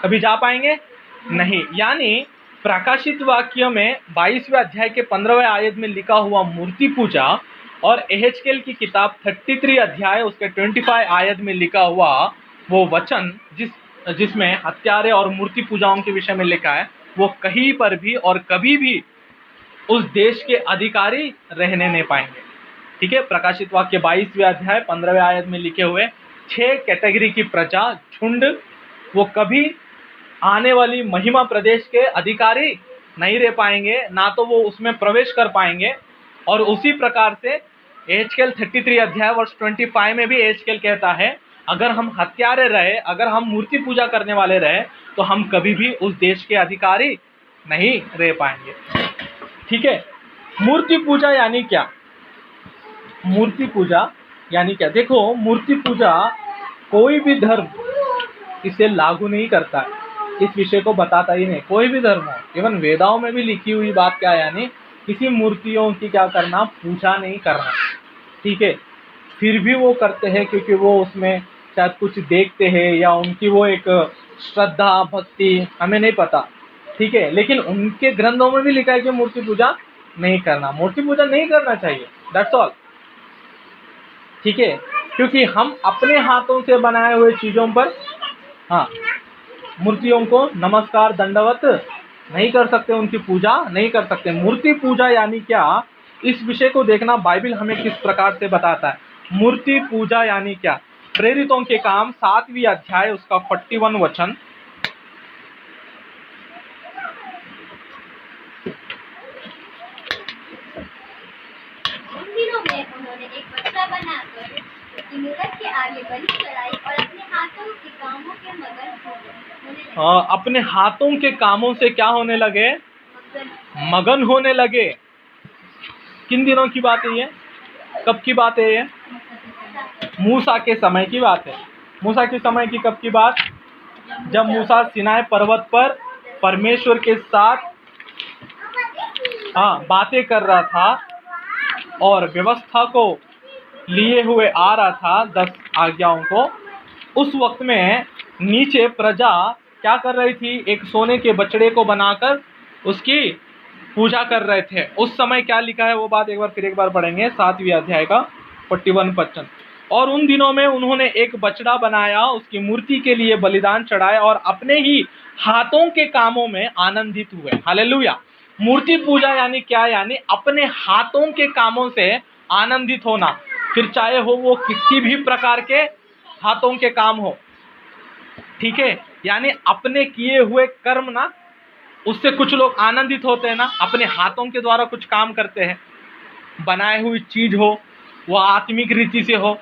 कभी जा पाएंगे नहीं। यानी प्रकाशित वाक्य में 22वें अध्याय के 15वें आयत में लिखा हुआ मूर्ति पूजा और एहेजकेल की किताब 33 अध्याय उसके 25 आयत में लिखा हुआ वो वचन जिसमें हत्यारे और मूर्ति पूजाओं के विषय में लिखा है, वो कहीं पर भी और कभी भी उस देश के अधिकारी रहने नहीं पाएंगे। ठीक है, प्रकाशित वाक्य 22वें अध्याय 15वें आयत में लिखे हुए 6 कैटेगरी की प्रजा झुंड, वो कभी आने वाली महिमा प्रदेश के अधिकारी नहीं रह पाएंगे, ना तो वो उसमें प्रवेश कर पाएंगे। और उसी प्रकार से एहेजकेल 33 अध्याय वर्ष 25 में भी एहेजकेल कहता है, अगर हम हत्यारे रहे, अगर हम मूर्ति पूजा करने वाले रहे, तो हम कभी भी उस देश के अधिकारी नहीं रह पाएंगे। ठीक है, मूर्ति पूजा यानी क्या? मूर्ति पूजा यानी क्या? देखो, मूर्ति पूजा कोई भी धर्म इसे लागू नहीं करता है, इस विषय को बताता ही नहीं। कोई भी धर्म हो, इवन वेदाओं में भी लिखी हुई बात क्या है, यानी किसी मूर्तियों की क्या करना, पूजा नहीं करना। ठीक है, फिर भी वो करते हैं क्योंकि वो उसमें शायद कुछ देखते हैं या उनकी वो एक श्रद्धा भक्ति, हमें नहीं पता। ठीक है, लेकिन उनके ग्रंथों में भी लिखा है कि मूर्ति पूजा नहीं करना, मूर्ति पूजा नहीं करना चाहिए, दैट्स ऑल। ठीक है, क्योंकि हम अपने हाथों से बनाए हुए चीजों पर, हाँ, मूर्तियों को नमस्कार दंडवत नहीं कर सकते, उनकी पूजा नहीं कर सकते। मूर्ति पूजा यानी क्या, इस विषय को देखना बाइबल हमें किस प्रकार से बताता है। मूर्ति पूजा यानी क्या? प्रेरितों के काम 7वीं अध्याय उसका 41 वचन। उन दिनों में उन्होंने एक बच्चा बनाकर उसकी मूरत के आगे बलि चढ़ाई और अपने हाथों के कामों के मगन होने लगे। अपने हाथों के कामों से क्या होने लगे? मगन होने लगे। किन दिनों की बात है ये? कब की बात है ये? मूसा के समय की बात है। मूसा के समय की कब की बात? जब मूसा सिनाई पर्वत पर परमेश्वर के साथ बातें कर रहा था और व्यवस्था को लिए हुए आ रहा था, 10 आज्ञाओं को। उस वक्त में नीचे प्रजा क्या कर रही थी? एक सोने के बछड़े को बनाकर उसकी पूजा कर रहे थे। उस समय क्या लिखा है वो बात फिर एक बार पढ़ेंगे, 7वीं अध्याय का 41 वचन। और उन दिनों में उन्होंने एक बछड़ा बनाया, उसकी मूर्ति के लिए बलिदान चढ़ाए और अपने ही हाथों के कामों में आनंदित हुए। हालेलुया। मूर्ति पूजा यानी क्या? यानी अपने हाथों के कामों से आनंदित होना, फिर चाहे हो वो किसी भी प्रकार के हाथों के काम हो। ठीक है, यानी अपने किए हुए कर्म ना, उससे कुछ लोग आनंदित होते हैं ना, अपने हाथों के द्वारा कुछ काम करते हैं, बनाई हुई चीज हो, वो आत्मिक रीति से हो।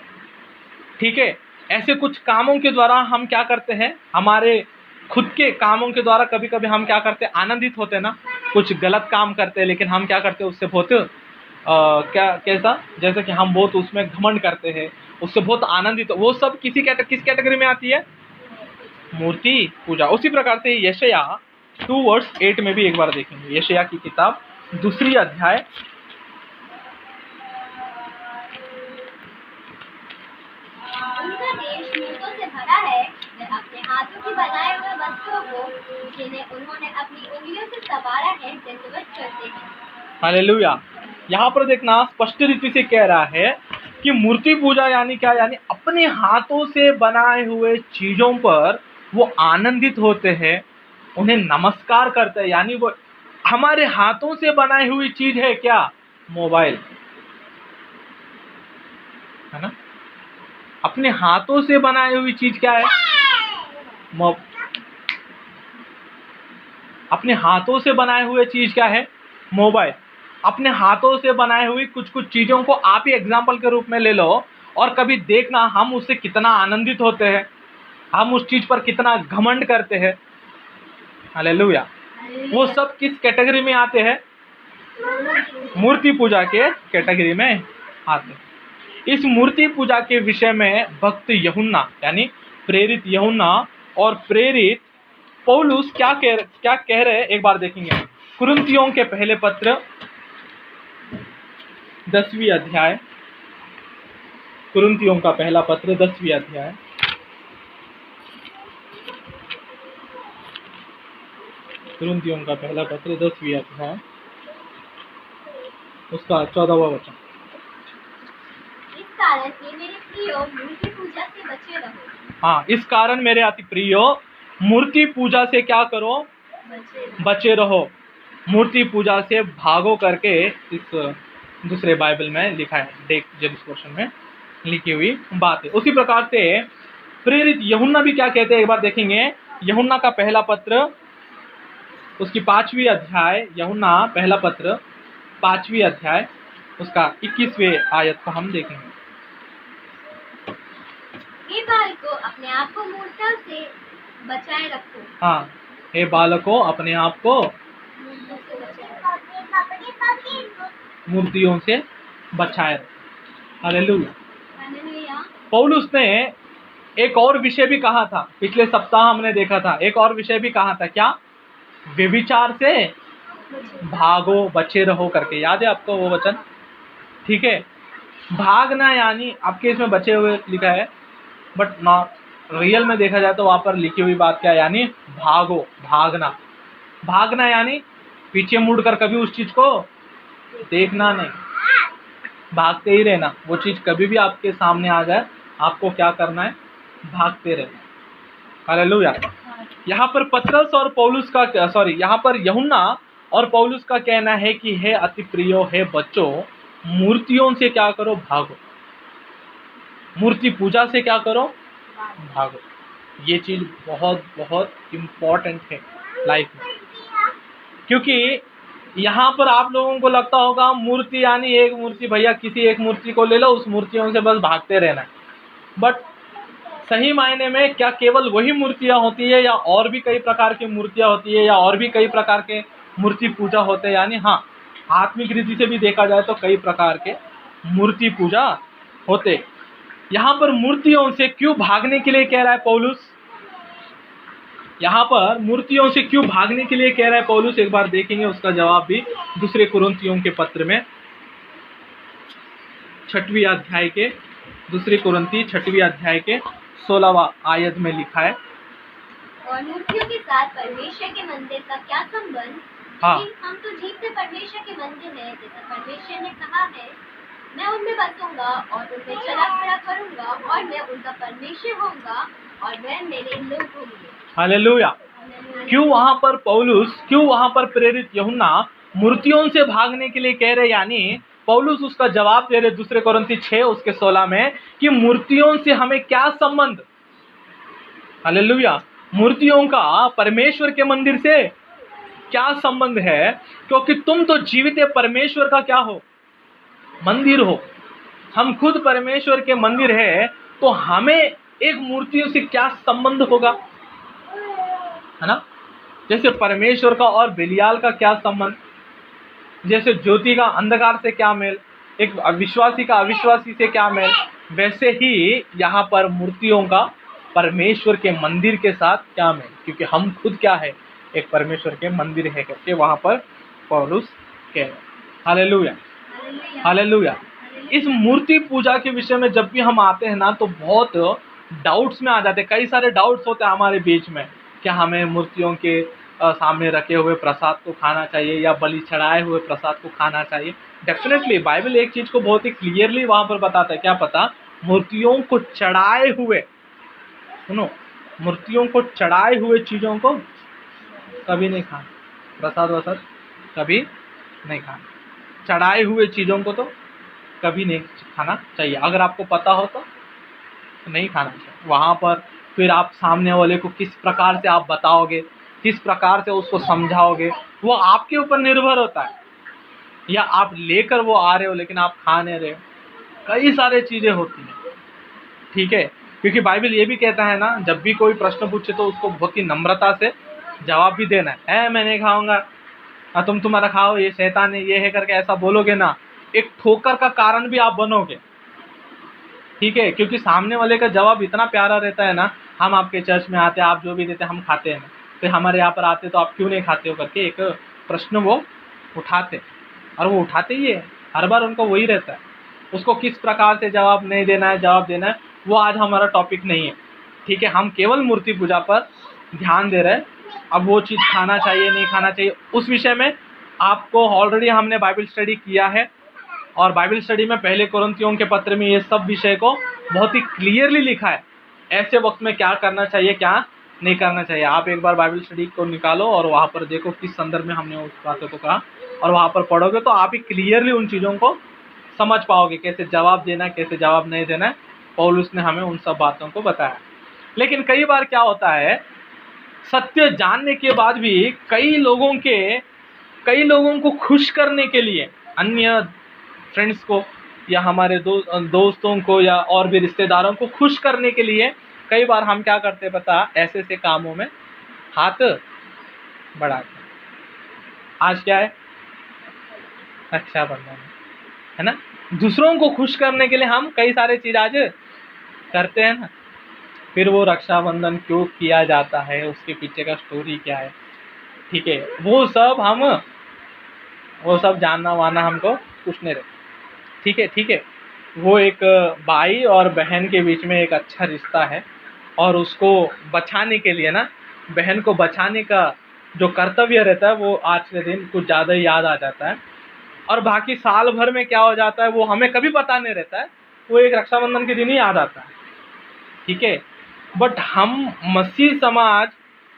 ठीक है, ऐसे कुछ कामों के द्वारा हम क्या करते हैं, हमारे खुद के कामों के द्वारा कभी कभी हम क्या करते हैं, आनंदित होते हैं ना। कुछ गलत काम करते हैं लेकिन हम क्या करते हैं, उससे बहुत कैसा, जैसे कि हम बहुत उसमें घमंड करते हैं, उससे बहुत आनंदित, वो सब किस कैटेगरी में आती है? मूर्ति पूजा। उसी प्रकार से यशाया 2:8 में भी एक बार देखेंगे। यशाया की किताब 2 अध्याय उनका देश मूर्तों से भरा है, वे अपने हाथों की बनाए हुए वस्तुओं को, जिन्हें उन्होंने अपनी उंगलियों से संवारा है, दंडवत करते हैं। हालेलुया। यहाँ पर देखना स्पष्ट रीति से कह रहा है कि मूर्ति पूजा यानी क्या? यानी अपने हाथों से बनाए हुए चीजों पर वो आनंदित होते हैं, उन्हें नमस्कार करते हैं। यानी वो हमारे हाथों से बनाई हुई चीज है क्या? मोबाइल, है ना? अपने हाथों से बनाई हुई चीज क्या है? अपने हाथों से बनाए हुए चीज क्या है? मोबाइल। अपने हाथों से बनाई हुई कुछ कुछ चीजों को आप ही एग्जाम्पल के रूप में ले लो और कभी देखना हम उससे कितना आनंदित होते हैं, हम उस चीज पर कितना घमंड करते हैं। हालेलुया। वो सब किस कैटेगरी में आते हैं? मूर्ति पूजा के कैटेगरी में आते हैं। इस मूर्ति पूजा के विषय में भक्त यूहन्ना यानी प्रेरित यूहन्ना और प्रेरित पौलुस क्या कह रहे हैं, एक बार देखेंगे। कुरिन्थियों के पहले पत्र 10वीं अध्याय, कुरिन्थियों का पहला पत्र 10वीं अध्याय कुरिन्थियों का पहला पत्र 10वीं अध्याय उसका 14वां वचन। इस कारण ये मेरे प्रियो मूर्ति पूजा से बचे रहो। हाँ, इस कारण मेरे अति प्रियो मूर्ति पूजा से क्या करो? बचे रहो। मूर्ति पूजा से भागो करके इस दूसरे बाइबल में लिखा है, डेक जेम्स पोर्शन में लिखी हुई बात है। उसी प्रकार से प्रेरित यूहन्ना भी क्या कहते हैं, एक बार देखेंगे। यूहन्ना का पहला पत्र उसकी 5वीं अध्याय, यूहन्ना पहला पत्र 5वीं अध्याय उसका 21वें आयत को हम देखेंगे। हे बालकों, अपने आप को मूर्तियों से बचाए रखो। हाँ, हे बालकों, अपने आप को मूर्तियों से बचाए रखो। मूर्तियों से बचाए रखो। हालेलुया। हालेलुया। पौलुस ने एक और विषय भी कहा था, पिछले सप्ताह हमने देखा था, एक और विषय भी कहा था, क्या? व्यभिचार से भागो, बचे रहो करके। याद है आपको वो वचन? ठीक है, भागना यानी आपके इसमें बचे हुए लिखा है, बट नॉट रियल में देखा जाए तो वहां पर लिखी हुई बात क्या है, यानी भागो, भागना। भागना यानी पीछे मुड़कर कभी उस चीज को देखना नहीं, भागते ही रहना। वो चीज कभी भी आपके सामने आ जाए, आपको क्या करना है? भागते रहना। हालेलुया। यहाँ पर पतरस और पौलुस का यहाँ पर यूहन्ना और पौलुस का कहना है कि हे अति प्रियो, हे बच्चों, मूर्तियों से क्या करो? भागो। मूर्ति पूजा से क्या करो? भागो। ये चीज बहुत बहुत इम्पोर्टेंट है लाइफ में, क्योंकि यहाँ पर आप लोगों को लगता होगा मूर्ति यानी एक मूर्ति, भैया किसी एक मूर्ति को ले लो, उस मूर्तियों से बस भागते रहना है। बट सही मायने में क्या केवल वही मूर्तियाँ होती है, या और भी कई प्रकार की मूर्तियाँ होती है, या और भी कई प्रकार के मूर्ति पूजा होते हैं? यानी हाँ, आत्मिक रीति से भी देखा जाए तो कई प्रकार के मूर्ति पूजा होते। यहाँ पर मूर्तियों से क्यों भागने के लिए कह रहा है पौलुस? यहाँ पर मूर्तियों से क्यों भागने के लिए कह रहा है पौलुस? एक बार देखेंगे उसका जवाब भी दूसरे कुरिन्थियों के पत्र में 6वीं अध्याय के, दूसरे कुरिन्थी 6वीं अध्याय के 16वां आयत में लिखा है। और मूर्तियों के साथ परमेश्वर के मंदिर का क्या संबंध? हाँ। हम तो जीवते परमेश्वर के मंदिर हैं, जैसा परमेश्वर ने कहा है, मैं उनमें बसूंगा और उनमें चला फिरा करूंगा, और मैं उनका परमेश्वर होऊंगा और वह मेरे लोग होंगे। हालेलुया। क्यों वहां पर पौलुस, क्यों वहां पर प्रेरित यूहन्ना मूर्तियों से भागने के लिए कह रहे? यानी पौलुस उसका जवाब दे रहे दूसरे कुरिन्थी 6 उसके 16 में कि मूर्तियों से हमें क्या संबंध? हालेलुया। मूर्तियों का परमेश्वर के मंदिर से क्या संबंध है? क्योंकि तुम तो जीवित परमेश्वर का क्या हो? मंदिर हो। हम खुद परमेश्वर के मंदिर है, तो हमें एक मूर्तियों से क्या संबंध होगा, है ना? जैसे परमेश्वर का और बेलियाल का क्या संबंध, जैसे ज्योति का अंधकार से क्या मेल, एक अविश्वासी का अविश्वासी से क्या मेल, वैसे ही यहाँ पर मूर्तियों का परमेश्वर के मंदिर के साथ क्या मेल, क्योंकि हम खुद क्या है? एक परमेश्वर के मंदिर है करके वहाँ पर पौलुस कह रहे। Hallelujah, hallelujah. इस मूर्ति पूजा के विषय में जब भी हम आते हैं ना, तो बहुत डाउट्स में आ जाते हैं। कई सारे डाउट्स होते हैं हमारे बीच में, क्या हमें मूर्तियों के सामने रखे हुए प्रसाद को खाना चाहिए या बलि चढ़ाए हुए प्रसाद को खाना चाहिए? डेफिनेटली बाइबल एक चीज़ को बहुत ही क्लियरली वहाँ पर बताता है। क्या पता? मूर्तियों को चढ़ाए हुए, सुनो, मूर्तियों को चढ़ाए हुए चीज़ों को कभी नहीं खाना, प्रसाद वसाद कभी नहीं खाना, चढ़ाए हुए चीज़ों को तो कभी नहीं खाना चाहिए। अगर आपको पता हो तो नहीं खाना चाहिए। वहाँ पर फिर आप सामने वाले को किस प्रकार से आप बताओगे, किस प्रकार से उसको समझाओगे, वो आपके ऊपर निर्भर होता है। या आप लेकर वो आ रहे हो लेकिन आप खा नहीं रहे हो, कई सारे चीज़ें होती हैं, ठीक है? क्योंकि बाइबल ये भी कहता है ना, जब भी कोई प्रश्न पूछे तो उसको बहुत ही नम्रता से जवाब भी देना है। मैं नहीं खाऊंगा, तुम तुम्हारा खाओ, ये शैतान है, ये है करके ऐसा बोलोगे ना, एक ठोकर का कारण भी आप बनोगे, ठीक है? क्योंकि सामने वाले का जवाब इतना प्यारा रहता है ना, हम आपके चर्च में आते हैं, आप जो भी देते हम खाते हैं, फिर हमारे यहाँ पर आते तो आप क्यों नहीं खाते हो करके एक प्रश्न वो उठाते, और वो उठाते ही है, हर बार उनका वही रहता है। उसको किस प्रकार से जवाब नहीं देना है, जवाब देना है, वो आज हमारा टॉपिक नहीं है, ठीक है? हम केवल मूर्ति पूजा पर ध्यान दे रहे हैं, अब वो चीज़ खाना चाहिए नहीं खाना चाहिए, उस विषय में आपको ऑलरेडी हमने बाइबल स्टडी किया है। और बाइबल स्टडी में पहले कोरिन्थियों के पत्र में ये सब विषय को बहुत ही क्लियरली लिखा है, ऐसे वक्त में क्या करना चाहिए क्या नहीं करना चाहिए। आप एक बार बाइबल स्टडी को निकालो और वहाँ पर देखो किस संदर्भ में हमने उस बातों को कहा, और वहाँ पर पढ़ोगे तो आप ही क्लियरली उन चीज़ों को समझ पाओगे, कैसे जवाब देना कैसे जवाब नहीं देना है। पौलुस ने हमें उन सब बातों को बताया। लेकिन कई बार क्या होता है, सत्य जानने के बाद भी कई लोगों को खुश करने के लिए, अन्य फ्रेंड्स को या हमारे दोस्तों को या और भी रिश्तेदारों को खुश करने के लिए कई बार हम क्या करते पता, ऐसे ऐसे कामों में हाथ बढ़ाते। आज क्या है, रक्षाबंधन है ना, दूसरों को खुश करने के लिए हम कई सारे चीज आज करते हैं ना। फिर वो रक्षाबंधन क्यों किया जाता है, उसके पीछे का स्टोरी क्या है, ठीक है, वो सब जानना वाना हमको कुछ नहीं रहता। ठीक है, वो एक भाई और बहन के बीच में एक अच्छा रिश्ता है, और उसको बचाने के लिए ना, बहन को बचाने का जो कर्तव्य रहता है वो आज के दिन कुछ ज़्यादा ही याद आ जाता है। और बाकी साल भर में क्या हो जाता है वो हमें कभी पता नहीं रहता है, वो एक रक्षाबंधन के दिन ही याद आता है। ठीक है, बट हम मसीह समाज,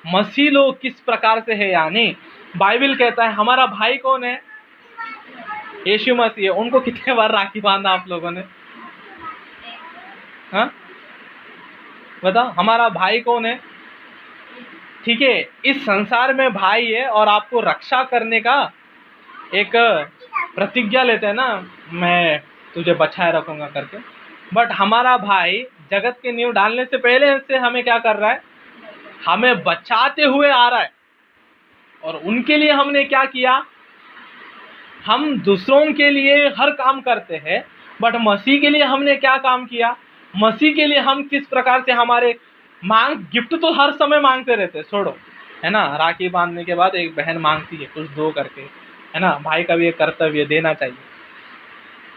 मसीह लोग किस प्रकार से है, यानी बाइबल कहता है हमारा भाई कौन है, यीशु मसीह है। उनको कितने बार राखी बांधा आप लोगों ने, हाँ बताओ, हमारा भाई कौन है। ठीक है, इस संसार में भाई है और आपको रक्षा करने का एक प्रतिज्ञा लेते हैं ना, मैं तुझे बचाए रखूंगा करके। बट हमारा भाई जगत के नींव डालने से पहले से हमें क्या कर रहा है, हमें बचाते हुए आ रहा है। और उनके लिए हमने क्या किया, हम दूसरों के लिए हर काम करते हैं, बट मसीह के लिए हमने क्या काम किया, मसीह के लिए हम किस प्रकार से हमारे गिफ्ट तो हर समय मांगते रहते, छोड़ो है ना, राखी बांधने के बाद एक बहन मांगती है कुछ दो करके, है ना, भाई का भी एक कर्तव्य देना चाहिए।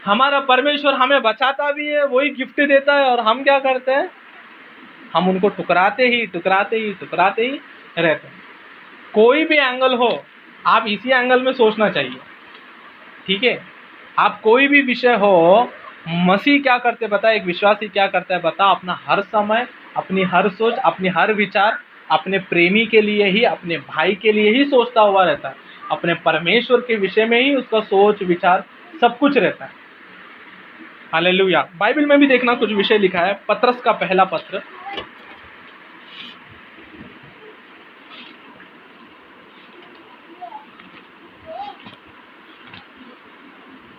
हमारा परमेश्वर हमें बचाता भी है, वही गिफ्ट देता है, और हम क्या करते हैं, हम उनको टुकराते ही रहते हैं। कोई भी एंगल हो, आप इसी एंगल में सोचना चाहिए। ठीक है, आप कोई भी विषय हो, मसीह क्या करते बता, एक विश्वासी क्या करता है बता, अपना हर समय, अपनी हर सोच, अपनी हर विचार अपने प्रेमी के लिए ही, अपने भाई के लिए ही सोचता हुआ रहता है। अपने परमेश्वर के विषय में ही उसका सोच विचार सब कुछ रहता है। हालेलुया। बाइबल में भी देखना कुछ विषय लिखा है, पत्रस का पहला पत्र,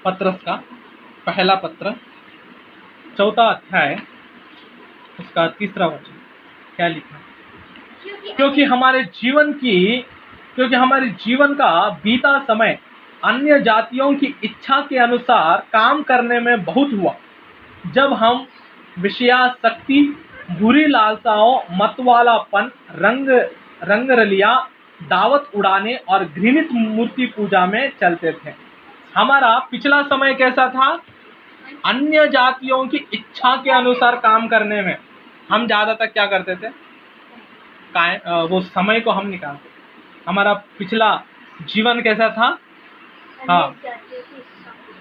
पत्रस का पहला पत्र 4 अध्याय उसका 3 वचन क्या लिखा, क्योंकि हमारे जीवन का बीता समय अन्य जातियों की इच्छा के अनुसार काम करने में बहुत हुआ, जब हम विषयासक्ति, बुरी लालसाओं, मतवालापन, रंगरलिया, दावत उड़ाने और घृणित मूर्ति पूजा में चलते थे। हमारा पिछला समय कैसा था, अन्य जातियों की इच्छा के अनुसार काम करने में हम ज्यादातर क्या करते थे, वो समय को हम निकालते। हमारा पिछला जीवन कैसा था, हाँ,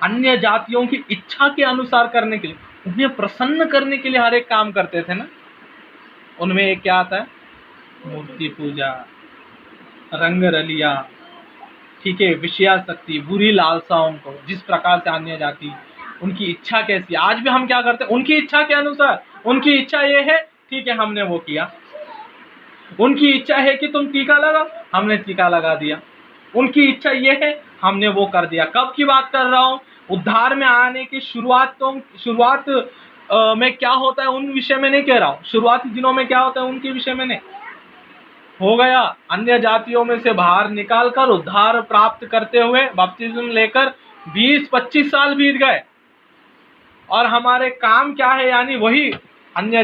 अन्य जातियों की इच्छा के अनुसार करने के लिए, उन्हें प्रसन्न करने के लिए हर एक काम करते थे ना। उनमें एक क्या आता है, मूर्ति पूजा, रंग रलिया, ठीक है, विषयासक्ति, बुरी लालसाओं को, जिस प्रकार से अन्य जाति उनकी इच्छा कैसी, आज भी हम क्या करते हैं उनकी इच्छा के अनुसार। उनकी इच्छा ये है, ठीक है, हमने वो किया। उनकी इच्छा है कि तुम टीका लगाओ, हमने टीका लगा दिया। उनकी इच्छा ये है, हमने वो कर दिया। कब की बात कर रहा हूँ, उद्धार में आने की शुरुआत में क्या होता है उन विषय में नहीं कह रहा हूँ, शुरुआती दिनों में क्या होता है उनके विषय में नहीं। हो गया, अन्य जातियों में से बाहर निकालकर उद्धार प्राप्त करते हुए बपतिस्म लेकर 20-25 साल बीत गए, और हमारे काम क्या है, यानी वही अन्य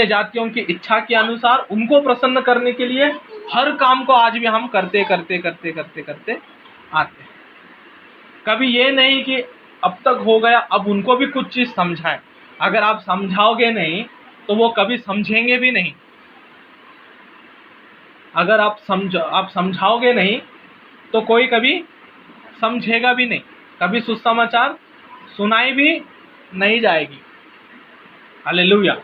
जातियों की इच्छा के अनुसार उनको प्रसन्न करने के लिए हर काम को आज भी हम करते आते हैं। कभी ये नहीं कि अब तक हो गया, अब उनको भी कुछ चीज समझाए। अगर आप समझाओगे नहीं तो वो कभी समझेंगे भी नहीं। अगर आप समझाओगे नहीं तो कोई कभी समझेगा भी नहीं, कभी सुसमाचार सुनाई भी नहीं जाएगी। हालेलुया।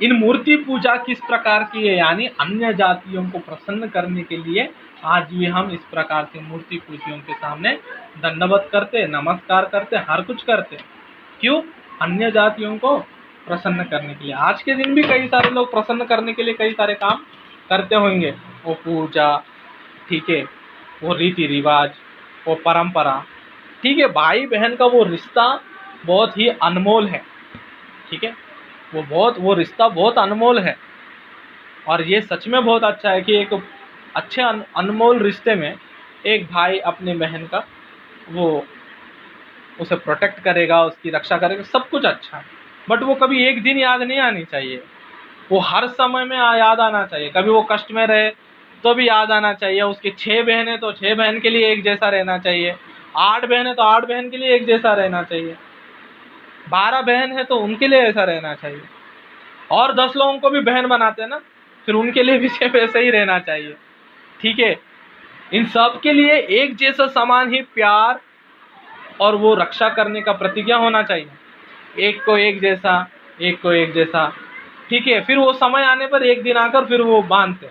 इन मूर्ति पूजा किस प्रकार की है, यानी अन्य जातियों को प्रसन्न करने के लिए आज भी हम इस प्रकार से मूर्ति पूजियों के सामने दंडवत करते, नमस्कार करते, हर कुछ करते। क्यों? अन्य जातियों को प्रसन्न करने के लिए। आज के दिन भी कई सारे लोग प्रसन्न करने के लिए कई सारे काम करते होंगे, वो पूजा, ठीक है, वो रीति रिवाज, वो परंपरा, ठीक है। भाई बहन का वो रिश्ता बहुत ही अनमोल है, ठीक है, वो रिश्ता बहुत अनमोल है। और ये सच में बहुत अच्छा है कि एक अच्छे अनमोल रिश्ते में एक भाई अपने बहन का वो उसे प्रोटेक्ट करेगा, उसकी रक्षा करेगा, सब कुछ अच्छा है। बट वो कभी एक दिन याद नहीं आनी चाहिए, वो हर समय में याद आना चाहिए। कभी वो कष्ट में रहे तो भी याद आना चाहिए। उसके 6 बहन है तो 6 बहन के लिए एक जैसा रहना चाहिए, 8 बहन है तो 8 बहन के लिए एक जैसा रहना चाहिए, 12 बहन है तो उनके लिए ऐसा रहना चाहिए। और 10 लोगों को भी बहन बनाते हैं ना, फिर उनके लिए भी सिर्फ ऐसा ही रहना चाहिए, ठीक है। इन सब के लिए एक जैसा समान ही प्यार और वो रक्षा करने का प्रतिज्ञा होना चाहिए। एक को एक जैसा, एक को एक जैसा, ठीक है। फिर वो समय आने पर एक दिन आकर फिर वो बांधते,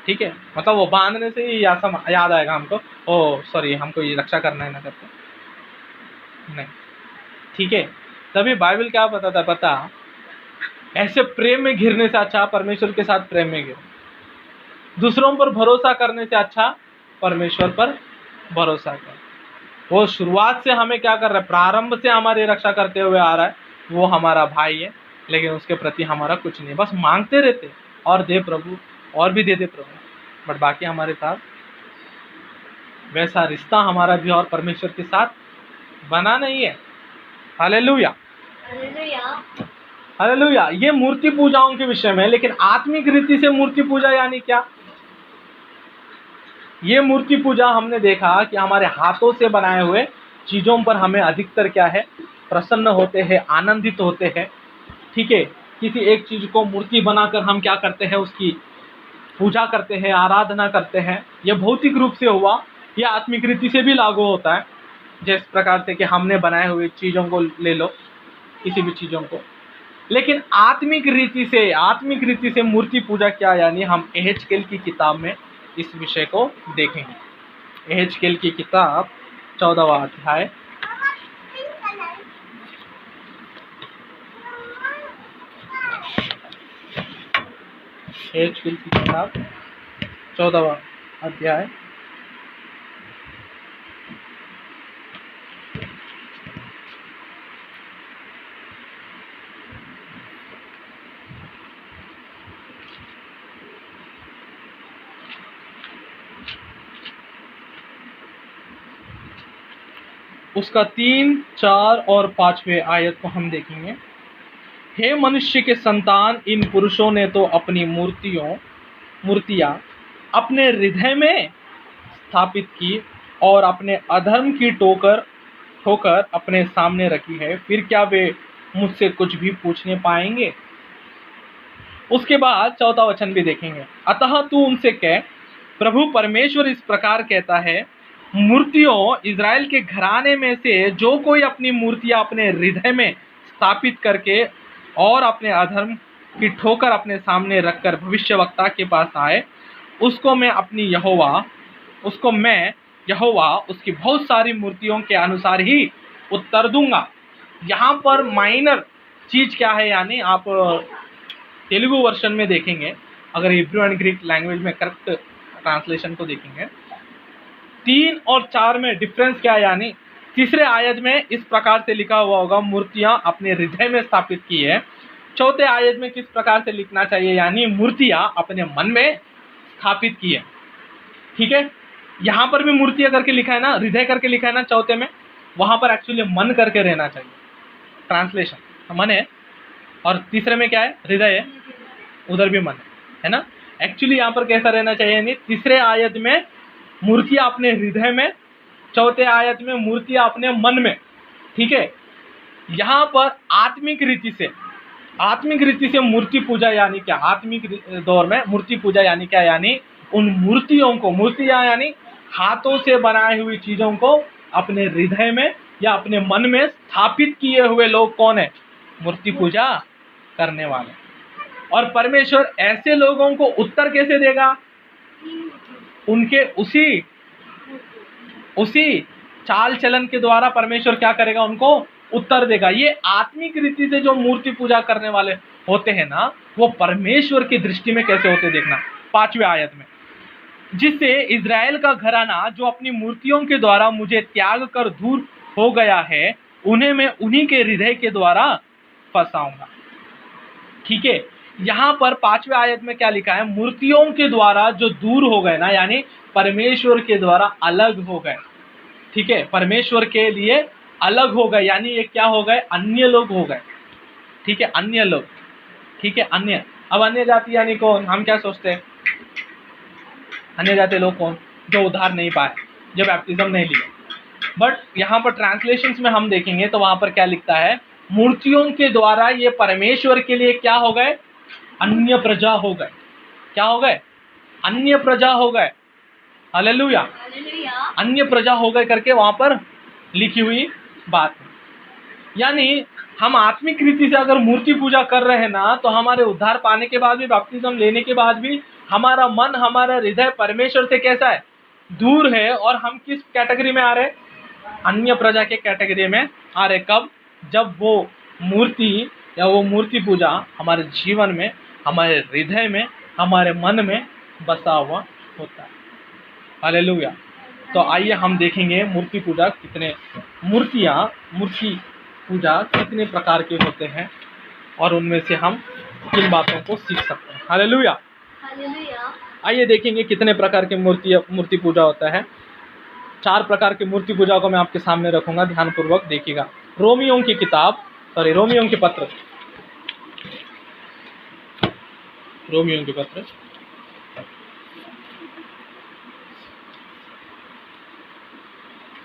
ठीक है। मतलब वो बांधने से ही याद आएगा हमको, ओ सॉरी हमको ये रक्षा करना है ना करते नहीं, ठीक है। तभी बाइबल क्या बताता है पता, ऐसे प्रेम में घिरने से अच्छा परमेश्वर के साथ प्रेम में गिरो। दूसरों पर भरोसा करने से अच्छा परमेश्वर पर भरोसा कर। वो शुरुआत से हमें क्या कर रहा है, प्रारंभ से हमारी रक्षा करते हुए आ रहा है। वो हमारा भाई है, लेकिन उसके प्रति हमारा कुछ नहीं, बस मांगते रहते और दे प्रभु, और भी दे दे प्रभु। बट बाकी हमारे साथ वैसा रिश्ता हमारा भी और परमेश्वर के साथ बना नहीं है। Hallelujah, hallelujah. ये मूर्ति पूजाओं के विषय में। लेकिन आत्मिक रीति से मूर्ति पूजा यानी क्या? ये मूर्ति पूजा हमने देखा कि हमारे हाथों से बनाए हुए चीजों पर हमें अधिकतर क्या है, प्रसन्न होते हैं, आनंदित होते हैं, ठीक है। किसी एक चीज को मूर्ति बनाकर हम क्या करते हैं, उसकी पूजा करते हैं, आराधना करते हैं। यह भौतिक रूप से हुआ, यह आत्मिक रीति से भी लागू होता है। जिस प्रकार से कि हमने बनाए हुए चीजों को ले लो, किसी भी चीजों को। लेकिन आत्मिक रीति से मूर्ति पूजा क्या, यानी हम एहेजकेल की किताब में इस विषय को देखेंगे। एहेजकेल की किताब 14वां अध्याय, एहेजकेल की किताब 14वां अध्याय उसका 3, 4 और 5वें आयत को हम देखेंगे। हे मनुष्य के संतान, इन पुरुषों ने तो अपनी मूर्तियां अपने हृदय में स्थापित की और अपने अधर्म की ठोकर अपने सामने रखी है। फिर क्या वे मुझसे कुछ भी पूछने पाएंगे? उसके बाद 4वां वचन भी देखेंगे। अतः तू उनसे कह, प्रभु परमेश्वर इस प्रकार कहता है, मूर्तियों, इज़राइल के घराने में से जो कोई अपनी मूर्तियां अपने हृदय में स्थापित करके और अपने अधर्म की ठोकर अपने सामने रखकर भविष्यवक्ता के पास आए, उसको मैं यहोवा उसकी बहुत सारी मूर्तियों के अनुसार ही उत्तर दूंगा। यहाँ पर माइनर चीज क्या है, यानी आप तेलुगु वर्जन में देखेंगे, अगर हिब्रू एंड ग्रीक लैंग्वेज में करेक्ट ट्रांसलेशन को देखेंगे, 3 और 4 में डिफरेंस क्या है, यानी तीसरे आयत में इस प्रकार से लिखा हुआ होगा, मूर्तियां अपने हृदय में स्थापित की है। 4थे आयत में किस प्रकार से लिखना चाहिए, यानी मूर्तियां अपने मन में स्थापित की है, ठीक है। यहाँ पर भी मूर्तियां करके लिखा है ना, हृदय करके लिखा है ना 4थे में, वहां पर एक्चुअली मन करके रहना चाहिए। ट्रांसलेशन मन है और तीसरे में क्या है, हृदय है, उधर भी मन है ना। एक्चुअली यहाँ पर कैसा रहना चाहिए, यानी तीसरे आयत में मूर्तियां अपने हृदय में, 4थे आयत में मूर्तियां अपने मन में, ठीक है। यहाँ पर आत्मिक रीति से आत्मिक रीति से मूर्ति पूजा यानी क्या? आत्मिक दौर में मूर्ति पूजा यानी क्या? यानी उन मूर्तियों को, मूर्तियां यानी हाथों से बनाई हुई चीजों को अपने हृदय में या अपने मन में स्थापित किए हुए लोग कौन है? मूर्ति पूजा करने वाले। और परमेश्वर ऐसे लोगों को उत्तर कैसे देगा? उनके उसी चाल चलन के द्वारा परमेश्वर क्या करेगा? उनको उत्तर देगा। ये आत्मिक रीति से जो मूर्ति पूजा करने वाले होते हैं ना, वो परमेश्वर की दृष्टि में कैसे होते देखना 5वें आयत में, जिससे इज़राइल का घराना जो अपनी मूर्तियों के द्वारा मुझे त्याग कर दूर हो गया है, उन्हें मैं उन्हीं के हृदय के द्वारा फंसाऊंगा। ठीक है, यहाँ पर 5वें आयत में क्या लिखा है? मूर्तियों के द्वारा जो दूर हो गए ना, यानी परमेश्वर के द्वारा अलग हो गए। ठीक है, परमेश्वर के लिए अलग हो गए, यानी ये क्या हो गए? अन्य लोग हो गए। ठीक है, अन्य लोग। ठीक है, अन्य। अब अन्य जाति यानी कौन? हम क्या सोचते हैं? अन्य जाति लोग कौन? जो उद्धार नहीं पाए, जो बैप्टिज्म नहीं लिए। बट यहाँ पर ट्रांसलेशंस में हम देखेंगे तो वहां पर क्या लिखता है? मूर्तियों के द्वारा ये परमेश्वर के लिए क्या हो गए? अन्य प्रजा हो गए। क्या हो गए? अन्य प्रजा हो गए। हालेलुया। अन्य प्रजा हो गए करके वहां पर लिखी हुई बात है। यानी हम आत्मिक रीति से अगर मूर्ति पूजा कर रहे हैं ना, तो हमारे उद्धार पाने के बाद भी, बपतिस्म लेने के बाद भी हमारा मन, हमारा हृदय परमेश्वर से कैसा है? दूर है। और हम किस कैटेगरी में आ रहे? अन्य प्रजा के कैटेगरी में आ रहे। कब? जब वो मूर्ति या वो मूर्ति पूजा हमारे जीवन में, हमारे हृदय में, हमारे मन में बसा हुआ होता है। हालेलुया। तो आइए हम देखेंगे मूर्ति पूजा कितने, मूर्ति पूजा कितने प्रकार के होते हैं और उनमें से हम किन बातों को सीख सकते हैं। हालेलुया। आइए देखेंगे कितने प्रकार के मूर्ति पूजा होता है। 4 प्रकार की मूर्ति पूजा को मैं आपके सामने रखूंगा, ध्यानपूर्वक देखिएगा। रोमियों की पत्र,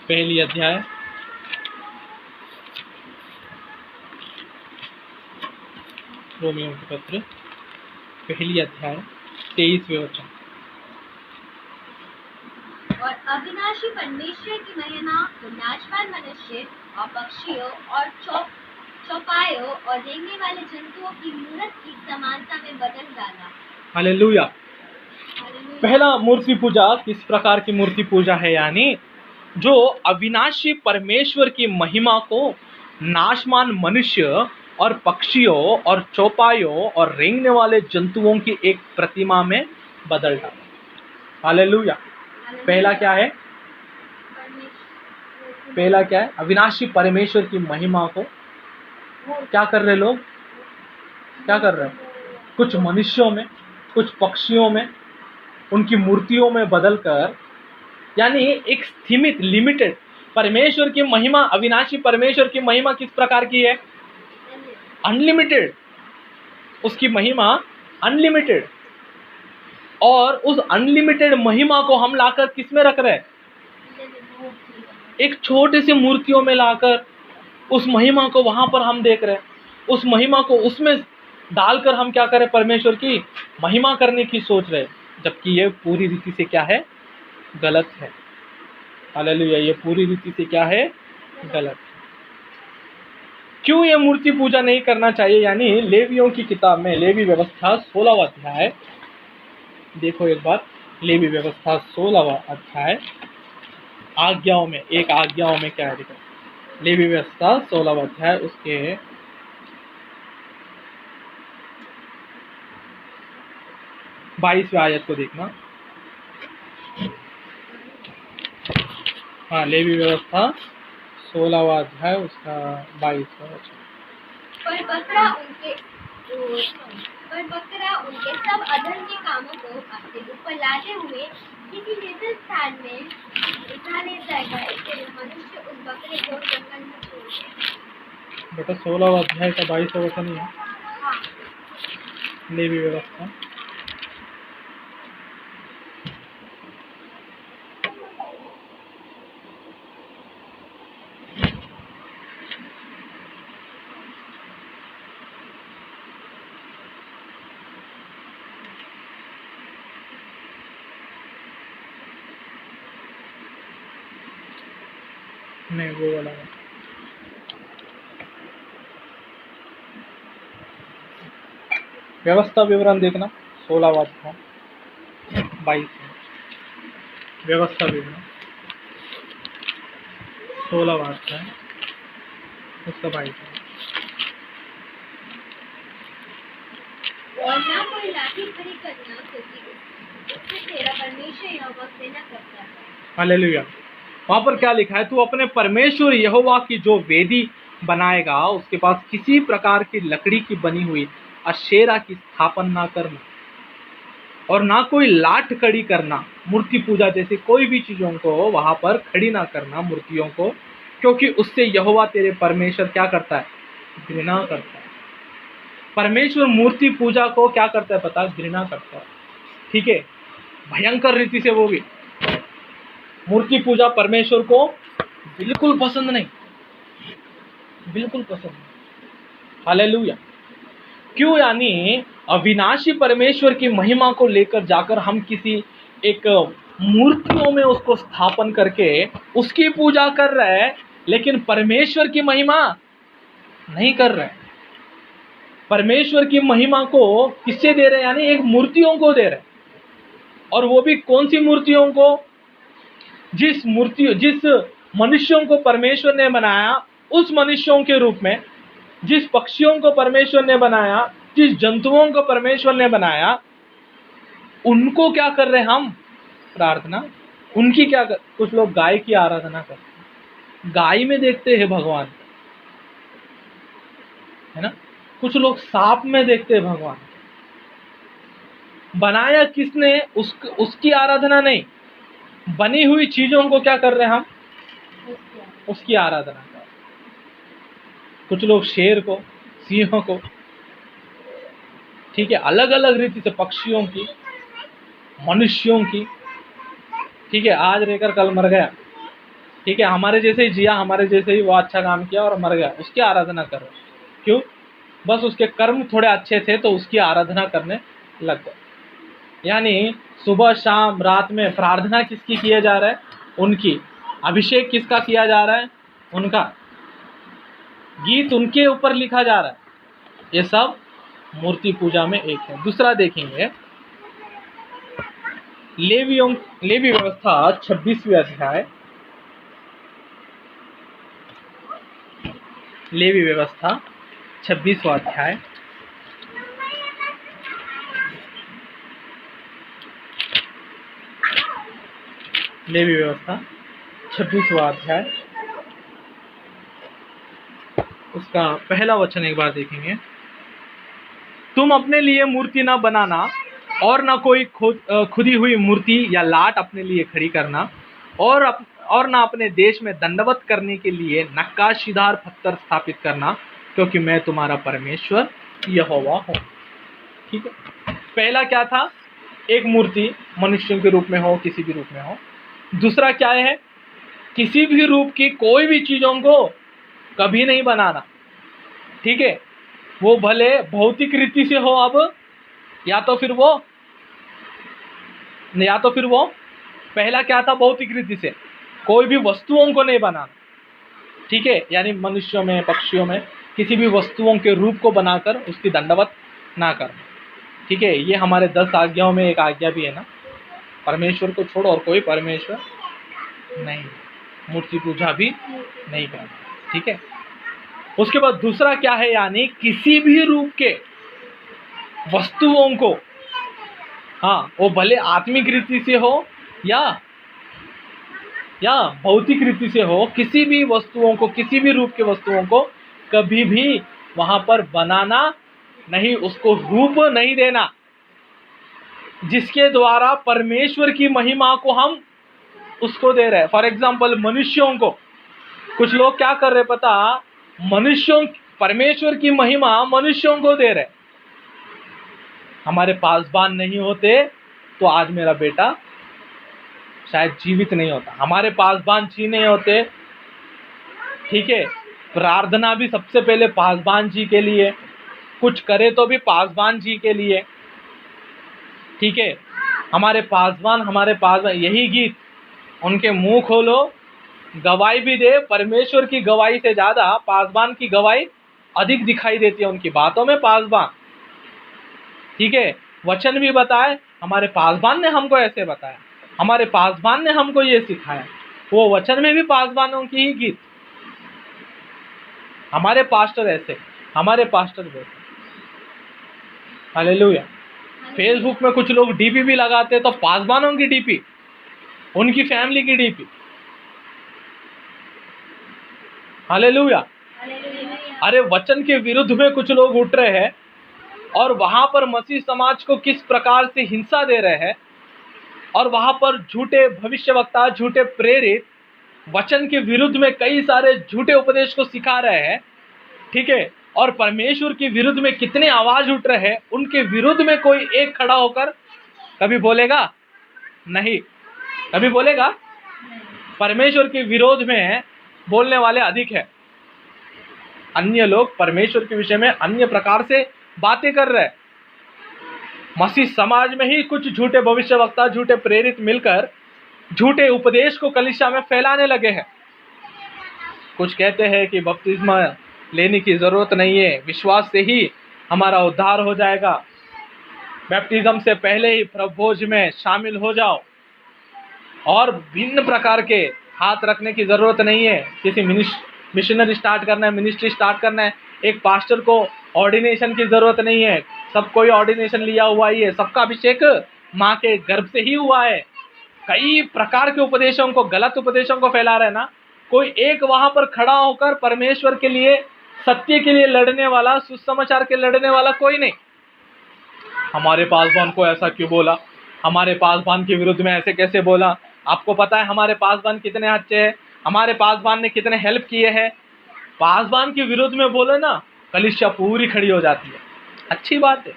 पहली अध्याय, रोमियों की पत्र पहली अध्याय 23वें वचन। और अविनाशी परमेश्वर की महिमा को नाशवान मनुष्य और पक्षियों और चौपायों और रेंगने वाले जंतुओं की मूरत की समानता में बदल डाला। हालेलुया। पहला मूर्ति पूजा किस प्रकार की मूर्ति पूजा है? यानी जो अविनाशी परमेश्वर की महिमा को नाशवान मनुष्य और पक्षियों और चौपायों और रेंगने वाले जंतुओं की एक प्रतिमा में बदल डाला। हालेलुया। पहला क्या है? अविनाशी परमेश्वर की महिमा को क्या कर रहे लोग? क्या कर रहे हैं? कुछ मनुष्यों में, कुछ पक्षियों में, उनकी मूर्तियों में बदलकर, यानी एक सीमित, लिमिटेड परमेश्वर की महिमा, अविनाशी परमेश्वर की महिमा किस प्रकार की है? अनलिमिटेड। उसकी महिमा अनलिमिटेड। और उस अनलिमिटेड महिमा को हम लाकर किस में रख रहे हैं? एक छोटे से मूर्तियों में लाकर उस महिमा को वहां पर हम देख रहे हैं। उस महिमा को उसमें डालकर हम क्या करें? परमेश्वर की महिमा करने की सोच रहे हैं, जबकि ये पूरी रीति से क्या है? गलत है। हालेलुया। ये पूरी रीति से क्या है? गलत। क्यों ये मूर्ति पूजा नहीं करना चाहिए? यानी लेवियों की किताब में, लेवी व्यवस्था 16वां अध्याय, देखो एक बार, लेवी व्यवस्था 16वां अध्याय, आज्ञाओं में क्या है? देखो लेवी व्यवस्था 16वां अध्याय, उसके 22वें आयत को देखना। हाँ, लेवी व्यवस्था 16वां अध्याय, उसका 22वां वचन। पर बकरा उनके सब अधर्म के कामों को अपने ऊपर लाते हुए किसी निश्चित स्थान में उठा ले जाएगा, इसलिए मनुष्य उस बकरे को जंगल में छोड़ दे। बेटा 16वां अध्याय का 22वां वचन ही है। हाँ। लेवी व्यवस्था नहीं, वो वाला नहीं। व्यवस्था विवरण देखना, 16वां अध्याय 22 में। व्यवस्था विवरण 16वां अध्याय उसका 22 में। और ना कोई लाठी खड़ी करना, क्योंकि उससे तेरा परमेश्वर यहोवा सेना करता है। हालेलुया। वहाँ पर क्या लिखा है? तू अपने परमेश्वर यहोवा की जो वेदी बनाएगा उसके पास किसी प्रकार की लकड़ी की बनी हुई अशेरा की स्थापना ना करना, और ना कोई लाठ खड़ी करना, मूर्ति पूजा जैसी कोई भी चीजों को वहां पर खड़ी ना करना, मूर्तियों को, क्योंकि उससे यहोवा तेरे परमेश्वर क्या करता है? घृणा करता है। परमेश्वर मूर्ति पूजा को क्या करता है पता? घृणा करता है। ठीक है, भयंकर रीति से। वो भी मूर्ति पूजा परमेश्वर को बिल्कुल पसंद नहीं, बिल्कुल पसंद नहीं। हालेलुया। क्यों? यानी अविनाशी परमेश्वर की महिमा को लेकर जाकर हम किसी एक मूर्तियों में उसको स्थापन करके उसकी पूजा कर रहे हैं, लेकिन परमेश्वर की महिमा नहीं कर रहे हैं। परमेश्वर की महिमा को किससे दे रहे हैं? यानी एक मूर्तियों को दे रहे हैं। और वो भी कौन सी मूर्तियों को? जिस मनुष्यों को परमेश्वर ने बनाया उस मनुष्यों के रूप में, जिस पक्षियों को परमेश्वर ने बनाया, जिस जंतुओं को परमेश्वर ने बनाया, उनको क्या कर रहे हैं हम? प्रार्थना। उनकी क्या कर? कुछ लोग गाय की आराधना करते हैं, गाय में देखते हैं भगवान, है ना। कुछ लोग सांप में देखते हैं भगवान। बनाया किसने? उसकी आराधना नहीं, बनी हुई चीजों को क्या कर रहे हैं हम? उसकी आराधना कर रहे हैं। कुछ लोग शेर को, सिंहों को, ठीक है, अलग अलग रीति से, पक्षियों की, मनुष्यों की, ठीक है, आज रहकर कल मर गया, ठीक है, हमारे जैसे ही जिया, हमारे जैसे ही वो अच्छा काम किया और मर गया, उसकी आराधना कर रहे हैं। क्यों? बस उसके कर्म थोड़े अच्छे थे तो उसकी आराधना करने लग गए। यानी सुबह शाम रात में प्रार्थना किसकी किया जा रहा है? उनकी। अभिषेक किसका किया जा रहा है? उनका। गीत उनके ऊपर लिखा जा रहा है। ये सब मूर्ति पूजा में एक है। दूसरा देखेंगे, लेवी व्यवस्था 26वें अध्याय, लेवी व्यवस्था 26वां अध्याय, लेवी व्यवस्था 26वां अध्याय उसका पहला वचन एक बार देखेंगे। तुम अपने लिए मूर्ति न बनाना और न कोई खुदी हुई मूर्ति या लाट अपने लिए खड़ी करना, और न अपने देश में दंडवत करने के लिए नक्काशीदार पत्थर स्थापित करना, क्योंकि मैं तुम्हारा परमेश्वर यहोवा हूँ। ठीक है। पहला क्या था? एक मूर्ति मनुष्यों के रूप में हो, किसी भी रूप में हो। दूसरा क्या है? किसी भी रूप की कोई भी चीजों को कभी नहीं बनाना। ठीक है, वो भले भौतिक रीति से हो, अब या तो फिर वो पहला क्या था? भौतिक रीति से कोई भी वस्तुओं को नहीं बनाना। ठीक है, यानी मनुष्यों में, पक्षियों में किसी भी वस्तुओं के रूप को बनाकर उसकी दंडवत ना करना। ठीक है, ये हमारे 10 आज्ञाओं में एक आज्ञा भी है ना, परमेश्वर को छोड़ो और कोई परमेश्वर नहीं, मूर्ति पूजा भी नहीं करना। ठीक है। उसके बाद दूसरा क्या है? यानी किसी भी रूप के वस्तुओं को, हाँ, वो भले आत्मिक रीति से हो या भौतिक रीति से हो, किसी भी वस्तुओं को, किसी भी रूप के वस्तुओं को कभी भी वहां पर बनाना नहीं, उसको रूप नहीं देना, जिसके द्वारा परमेश्वर की महिमा को हम उसको दे रहे हैं। फॉर एग्जाम्पल, मनुष्यों को, कुछ लोग क्या कर रहे पता? परमेश्वर की महिमा मनुष्यों को दे रहे। हमारे पासबान नहीं होते तो आज मेरा बेटा शायद जीवित नहीं होता। हमारे पासबान जी नहीं होते, ठीक है, प्रार्थना भी सबसे पहले पासबान जी के लिए, कुछ करे तो भी पासबान जी के लिए। ठीक है, हमारे पासबान, यही गीत, उनके मुंह खोलो गवाही भी दे, परमेश्वर की गवाही से ज्यादा पासबान की गवाही अधिक दिखाई देती है उनकी बातों में। पासबान, ठीक है, वचन भी बताए, हमारे पासबान ने हमको ऐसे बताया, हमारे पासबान ने हमको ये सिखाया। वो वचन में भी पासबानों की ही गीत, हमारे पास्टर ऐसे, हमारे पास्टर वैसे। हालेलुया। फेसबुक में कुछ लोग डीपी भी लगाते हैं, तो पासबानों की डीपी, उनकी फैमिली की डीपी। हालेलुया। अरे वचन के विरुद्ध में कुछ लोग उठ रहे हैं और वहां पर मसीह समाज को किस प्रकार से हिंसा दे रहे हैं, और वहां पर झूठे भविष्यवक्ता, झूठे प्रेरित वचन के विरुद्ध में कई सारे झूठे उपदेश को सिखा रहे हैं, ठीक है। और परमेश्वर के विरुद्ध में कितने आवाज उठ रहे हैं, उनके विरुद्ध में कोई एक खड़ा होकर कभी बोलेगा नहीं, कभी बोलेगा? परमेश्वर के विरोध में बोलने वाले अधिक है। अन्य लोग परमेश्वर के विषय में अन्य प्रकार से बातें कर रहे हैं। मसीह समाज में ही कुछ झूठे भविष्यवक्ता, झूठे प्रेरित मिलकर झूठे उपदेश को कलीसिया में फैलाने लगे हैं। कुछ कहते हैं कि बपतिस्मा लेने की जरूरत नहीं है, विश्वास से ही हमारा उद्धार हो जाएगा, बैप्टिज्म से पहले ही प्रभु भोज में शामिल हो जाओ, और भिन्न प्रकार के हाथ रखने की जरूरत नहीं है। किसी मिशनरी स्टार्ट करना है, मिनिस्ट्री स्टार्ट करना है, एक पास्टर को ऑर्डिनेशन की जरूरत नहीं है, सब कोई ऑर्डिनेशन लिया हुआ ही है, सबका अभिषेक माँ के गर्भ से ही हुआ है। कई प्रकार के उपदेशों को, गलत उपदेशों को फैला रहे ना। कोई एक वहां पर खड़ा होकर परमेश्वर के लिए, सत्य के लिए लड़ने वाला, सुसमाचार के लड़ने वाला कोई नहीं। हमारे पासबान को ऐसा क्यों बोला, हमारे पासबान के विरुद्ध में ऐसे कैसे बोला? आपको पता है हमारे पासबान कितने अच्छे हैं, हमारे पासबान ने कितने हेल्प किए हैं। पासबान के विरुद्ध में बोले ना, कलीसिया पूरी खड़ी हो जाती है। अच्छी बात है,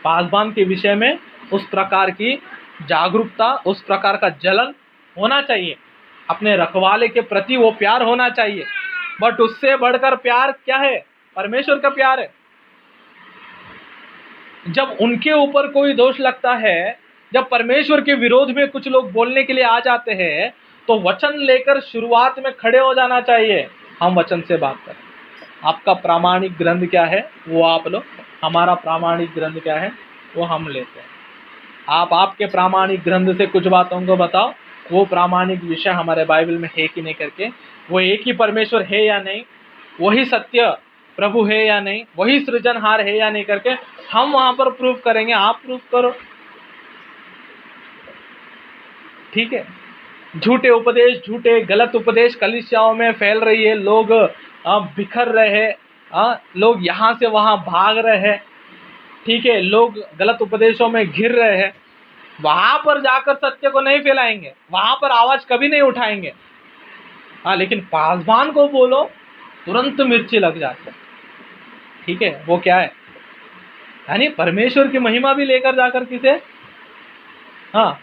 पासबान के विषय में उस प्रकार की जागरूकता, उस प्रकार का जलन होना चाहिए, अपने रखवाले के प्रति वो प्यार होना चाहिए। बट उससे बढ़कर प्यार क्या है? परमेश्वर का प्यार है। जब उनके ऊपर कोई दोष लगता है, जब परमेश्वर के विरोध में कुछ लोग बोलने के लिए आ जाते हैं, तो वचन लेकर शुरुआत में खड़े हो जाना चाहिए। हम वचन से बात करें, आपका प्रामाणिक ग्रंथ क्या है वो आप लो, हमारा प्रामाणिक ग्रंथ क्या है वो हम लेते हैं। आप आपके प्रामाणिक ग्रंथ से कुछ बातों को बताओ, वो प्रामाणिक विषय हमारे बाइबल में है कि नहीं करके, वो एक ही परमेश्वर है या नहीं, वही सत्य प्रभु है या नहीं, वही सृजनहार है या नहीं करके हम वहां पर प्रूफ करेंगे। आप प्रूफ करो, ठीक है। झूठे उपदेश, झूठे गलत उपदेश कलीसियाओं में फैल रही है, लोग बिखर रहे हैं, लोग यहाँ से वहाँ भाग रहे हैं, ठीक है, लोग गलत उपदेशों में घिर रहे हैं। वहां पर जाकर सत्य को नहीं फैलाएंगे, वहां पर आवाज कभी नहीं उठाएंगे। हाँ, लेकिन पासबान को बोलो तुरंत मिर्ची लग जाते, ठीक है। वो क्या है, यानी परमेश्वर की महिमा भी लेकर जाकर किसे, हाँ,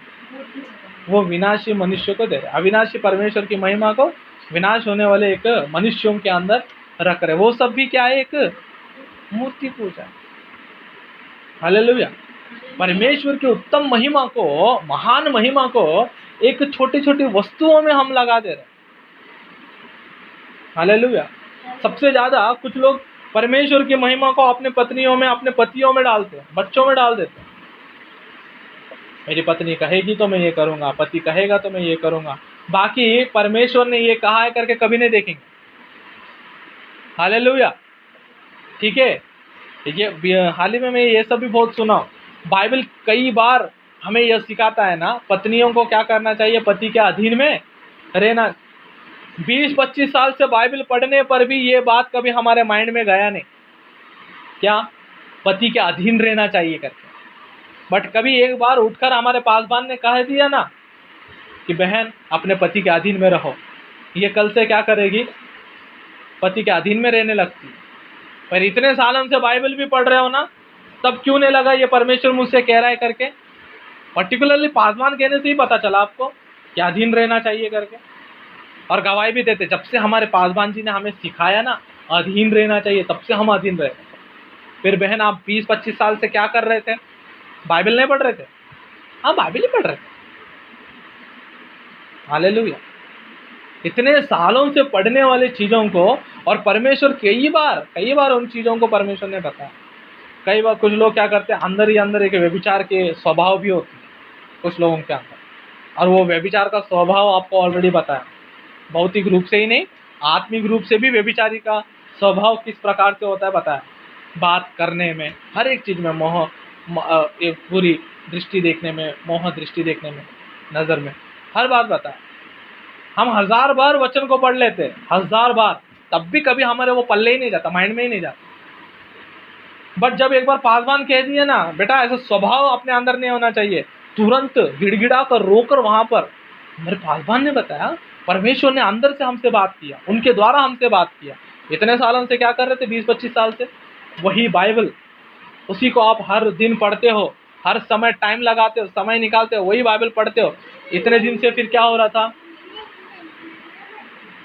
वो विनाशी मनुष्य को दे रहे, अविनाशी परमेश्वर की महिमा को विनाश होने वाले एक मनुष्यों के अंदर रख रहे। वो सब भी क्या है, एक मूर्ति पूजा। हालेलुया। परमेश्वर की उत्तम महिमा को, महान महिमा को एक छोटी छोटी वस्तुओं में हम लगा दे रहे। हालेलुया। सबसे ज्यादा कुछ लोग परमेश्वर की महिमा को अपने पत्नियों में, अपने पतियों में डालते हैं, बच्चों में डाल देते हैं। मेरी पत्नी कहेगी तो मैं ये करूंगा, पति कहेगा तो मैं ये करूंगा, बाकी परमेश्वर ने ये कहा है करके कभी नहीं देखेंगे। हालेलुया, ठीक है। ये हाल ही में मैं ये सब भी बहुत सुना हूं। बाइबल कई बार हमें यह सिखाता है ना, पत्नियों को क्या करना चाहिए, पति के अधीन में रहना। 20-25 साल से बाइबल पढ़ने पर भी ये बात कभी हमारे माइंड में गया नहीं, क्या पति के अधीन रहना चाहिए करके। बट कभी एक बार उठकर हमारे पासबान ने कह दिया ना कि बहन अपने पति के अधीन में रहो, ये कल से क्या करेगी, पति के अधीन में रहने लगती। पर इतने सालों से बाइबल भी पढ़ रहे हो ना, तब क्यों नहीं लगा ये परमेश्वर मुझसे कह रहा है करके। पर्टिकुलरली पासबान कहने से ही पता चला आपको कि अधीन रहना चाहिए करके। और गवाही भी देते, जब से हमारे पासबान जी ने हमें सिखाया ना अधीन रहना चाहिए, तब से हम अधीन रहे। फिर बहन आप 20-25 साल से क्या कर रहे थे, बाइबल नहीं पढ़ रहे थे? हाँ, बाइबल ही पढ़ रहे थे। हालेलुया। इतने सालों से पढ़ने वाले चीज़ों को, और परमेश्वर कई बार उन चीज़ों को परमेश्वर ने बताया। कई बार कुछ लोग क्या करते हैं, अंदर ही अंदर एक व्यभिचार के स्वभाव भी होते हैं कुछ लोगों के अंदर, और वो व्यभिचार का स्वभाव आपको ऑलरेडी बताया, भौतिक रूप से ही नहीं आत्मिक रूप से भी व्यभिचारी का स्वभाव किस प्रकार से होता है बताया। बात करने में, हर एक चीज़ में एक बुरी दृष्टि देखने में, मोह दृष्टि देखने में, नज़र में, हर बात बताया। हम 1000 बार वचन को पढ़ लेते, 1000 बार, तब भी कभी हमारे वो पल्ले ही नहीं जाता, माइंड में ही नहीं जाता। बट जब एक बार पासवान कह दिए ना, बेटा ऐसा स्वभाव अपने अंदर नहीं होना चाहिए, तुरंत गिड़गिड़ा कर रोकर वहां पर, मेरे पासवान ने बताया, परमेश्वर ने अंदर से हमसे बात किया, उनके द्वारा हमसे बात किया। इतने सालों से क्या कर रहे थे, 20-25 साल से वही बाइबल, उसी को आप हर दिन पढ़ते हो, हर समय टाइम लगाते हो, समय निकालते हो, वही बाइबल पढ़ते हो। इतने दिन से फिर क्या हो रहा था,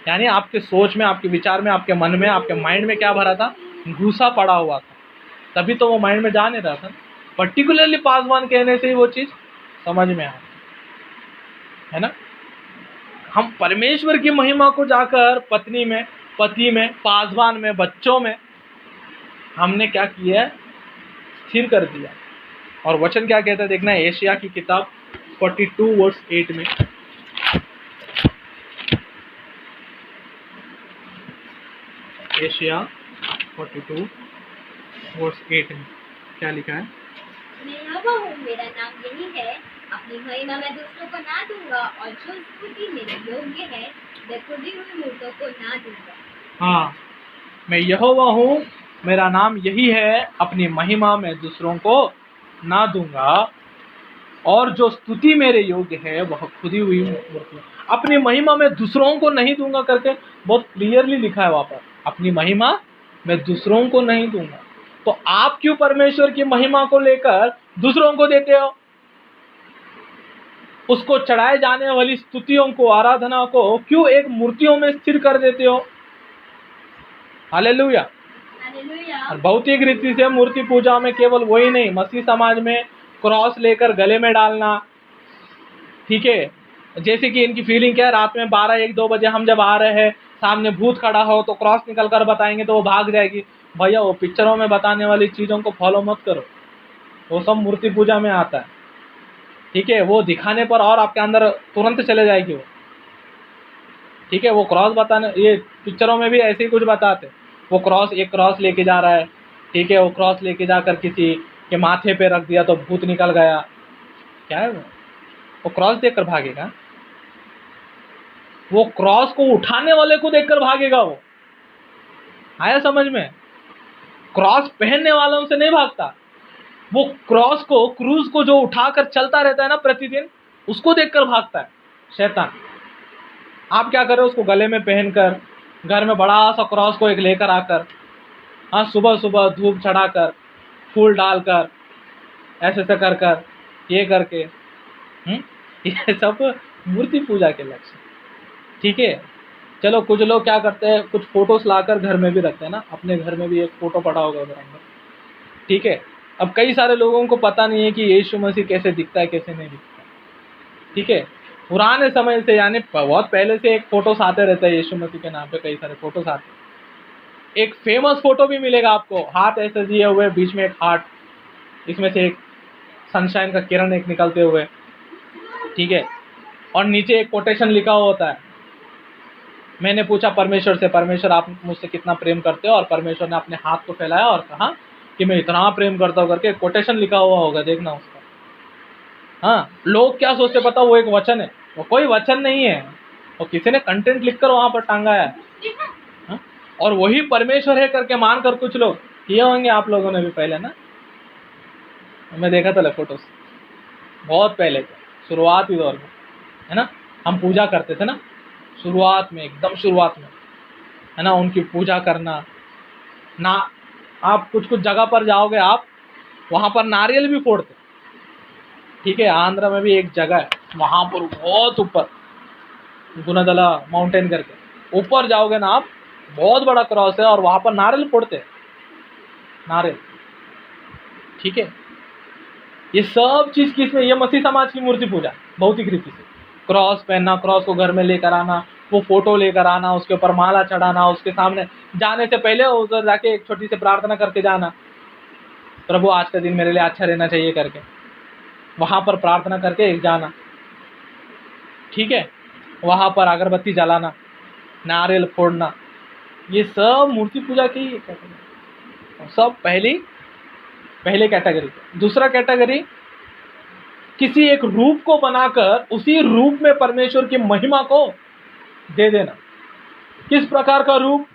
यानी आपके सोच में, आपके विचार में, आपके मन में, आपके माइंड में क्या भरा था, घुसा पड़ा हुआ था, तभी तो वो माइंड में जा नहीं रहा था। पर्टिकुलरली पासवान कहने से ही वो चीज़ समझ में आ, है ना। हम परमेश्वर की महिमा को जाकर पत्नी में, पति में, पासवान में, बच्चों में हमने क्या किया है, स्थिर कर दिया। और वचन क्या कहता है देखना है, एशिया की किताब 42 वर्स 8 में, एशिया 42 वर्स 8 में क्या लिखा है, मैं यहोवा हूँ, मेरा नाम यही है, अपनी महिमा मैं दूसरों को ना दूंगा, और जो स्तुति मेरे योग्य है मैं खुदी हुई मूर्तों को ना दूंगा। हाँ, मैं यहोवा हूँ, मेरा नाम यही है, अपनी महिमा मैं दूसरों को ना दूंगा, और जो स्तुति मेरे योग्य है वह खुदी हुई मूर्ति। अपनी महिमा मैं दूसरों को नहीं दूंगा करके बहुत क्लियरली लिखा है वहाँ पर, अपनी महिमा मैं दूसरों को नहीं दूंगा। तो आप क्यों परमेश्वर की महिमा को लेकर दूसरों को देते हो, उसको चढ़ाए जाने वाली स्तुतियों को, आराधना को क्यों एक मूर्तियों में स्थिर कर देते हो। हालेलुया। और भौतिक रीति से मूर्ति पूजा में केवल वही नहीं, मसीह समाज में क्रॉस लेकर गले में डालना, ठीक है। जैसे कि इनकी फीलिंग क्या है, रात में 12-1-2 बजे हम जब आ रहे हैं, सामने भूत खड़ा हो तो क्रॉस निकल कर बताएंगे तो वो भाग जाएगी। भैया वो पिक्चरों में बताने वाली चीज़ों को फॉलो मत करो, वो सब मूर्ति पूजा में आता है, ठीक है। वो दिखाने पर और आपके अंदर तुरंत चले जाएगी वो, ठीक है। वो क्रॉस बताने, ये पिक्चरों में भी ऐसे ही कुछ बताते, वो क्रॉस, एक क्रॉस लेके जा रहा है, ठीक है, वो क्रॉस लेके जाकर किसी के माथे पे रख दिया तो भूत निकल गया। क्या है वो क्रॉस देखकर भागेगा, वो क्रॉस को उठाने वाले को देखकर भागेगा। वो आया समझ में, क्रॉस पहनने वालों से नहीं भागता, वो क्रॉस को, क्रूज को जो उठाकर चलता रहता है ना प्रतिदिन, उसको देखकर भागता है शैतान। आप क्या करो, उसको गले में पहनकर, घर में बड़ा सा क्रॉस को एक लेकर आकर, हाँ, सुबह सुबह धूप चढ़ाकर, फूल डालकर, ऐसे ऐसे कर कर, ये करके, ये सब मूर्ति पूजा के लक्ष्य, ठीक है। चलो कुछ लोग क्या करते हैं, कुछ फोटोस लाकर घर में भी रखते हैं ना, अपने घर में भी एक फोटो पड़ा होगा उधर अंदर, ठीक है। अब कई सारे लोगों को पता नहीं है कि यीशु मसीह कैसे दिखता है, कैसे नहीं दिखता, ठीक है। पुराने समय से, यानी बहुत पहले से एक फोटोस आते रहते हैं यीशु मसीह के नाम पे, कई सारे फोटोस आते हैं। एक फेमस फोटो भी मिलेगा आपको, हाथ ऐसे दिए हुए, बीच में एक हार्ट, इसमें से एक सनशाइन का किरण एक निकलते हुए, ठीक है। और नीचे एक कोटेशन लिखा हुआ होता है, मैंने पूछा परमेश्वर से, परमेश्वर आप मुझसे कितना प्रेम करते हो, और परमेश्वर ने अपने हाथ को फैलाया और कहा कि मैं इतना प्रेम करता हूँ करके कोटेशन लिखा हुआ होगा, देखना उसका। हाँ, लोग क्या सोचते पता, वो एक वचन है, वो कोई वचन नहीं है, वो किसी ने कंटेंट लिखकर वहां पर टांगा है, हाँ? और वही परमेश्वर है करके मानकर कुछ लोग किए होंगे, आप लोगों ने भी पहले ना, मैं देखा था फोटोस बहुत पहले, शुरुआती दौर में, है ना, हम पूजा करते थे ना शुरुआत में, एकदम शुरुआत में, है ना, उनकी पूजा करना ना। आप कुछ कुछ जगह पर जाओगे, आप वहाँ पर नारियल भी फोड़ते, ठीक है। आंध्र में भी एक जगह है, वहाँ पर बहुत ऊपर, गुनादला माउंटेन करके ऊपर जाओगे ना आप, बहुत बड़ा क्रॉस है, और वहाँ पर नारियल फोड़ते, नारियल, ठीक है। ये सब चीज़ किसमें, ये मसीह समाज की मूर्ति पूजा, भौतिक रीति से, क्रॉस पहनना, क्रॉस को घर में लेकर आना, वो फोटो लेकर आना, उसके ऊपर माला चढ़ाना, उसके सामने जाने से पहले उधर जाके एक छोटी सी प्रार्थना करके जाना, प्रभु आज का दिन मेरे लिए अच्छा रहना चाहिए करके, वहां पर प्रार्थना करके जाना, ठीक है। वहां पर अगरबत्ती जलाना, नारियल फोड़ना, ये सब मूर्ति पूजा की सब पहले कैटेगरी। दूसरा कैटेगरी, किसी एक रूप को बनाकर उसी रूप में परमेश्वर की महिमा को दे देना। किस प्रकार का रूप?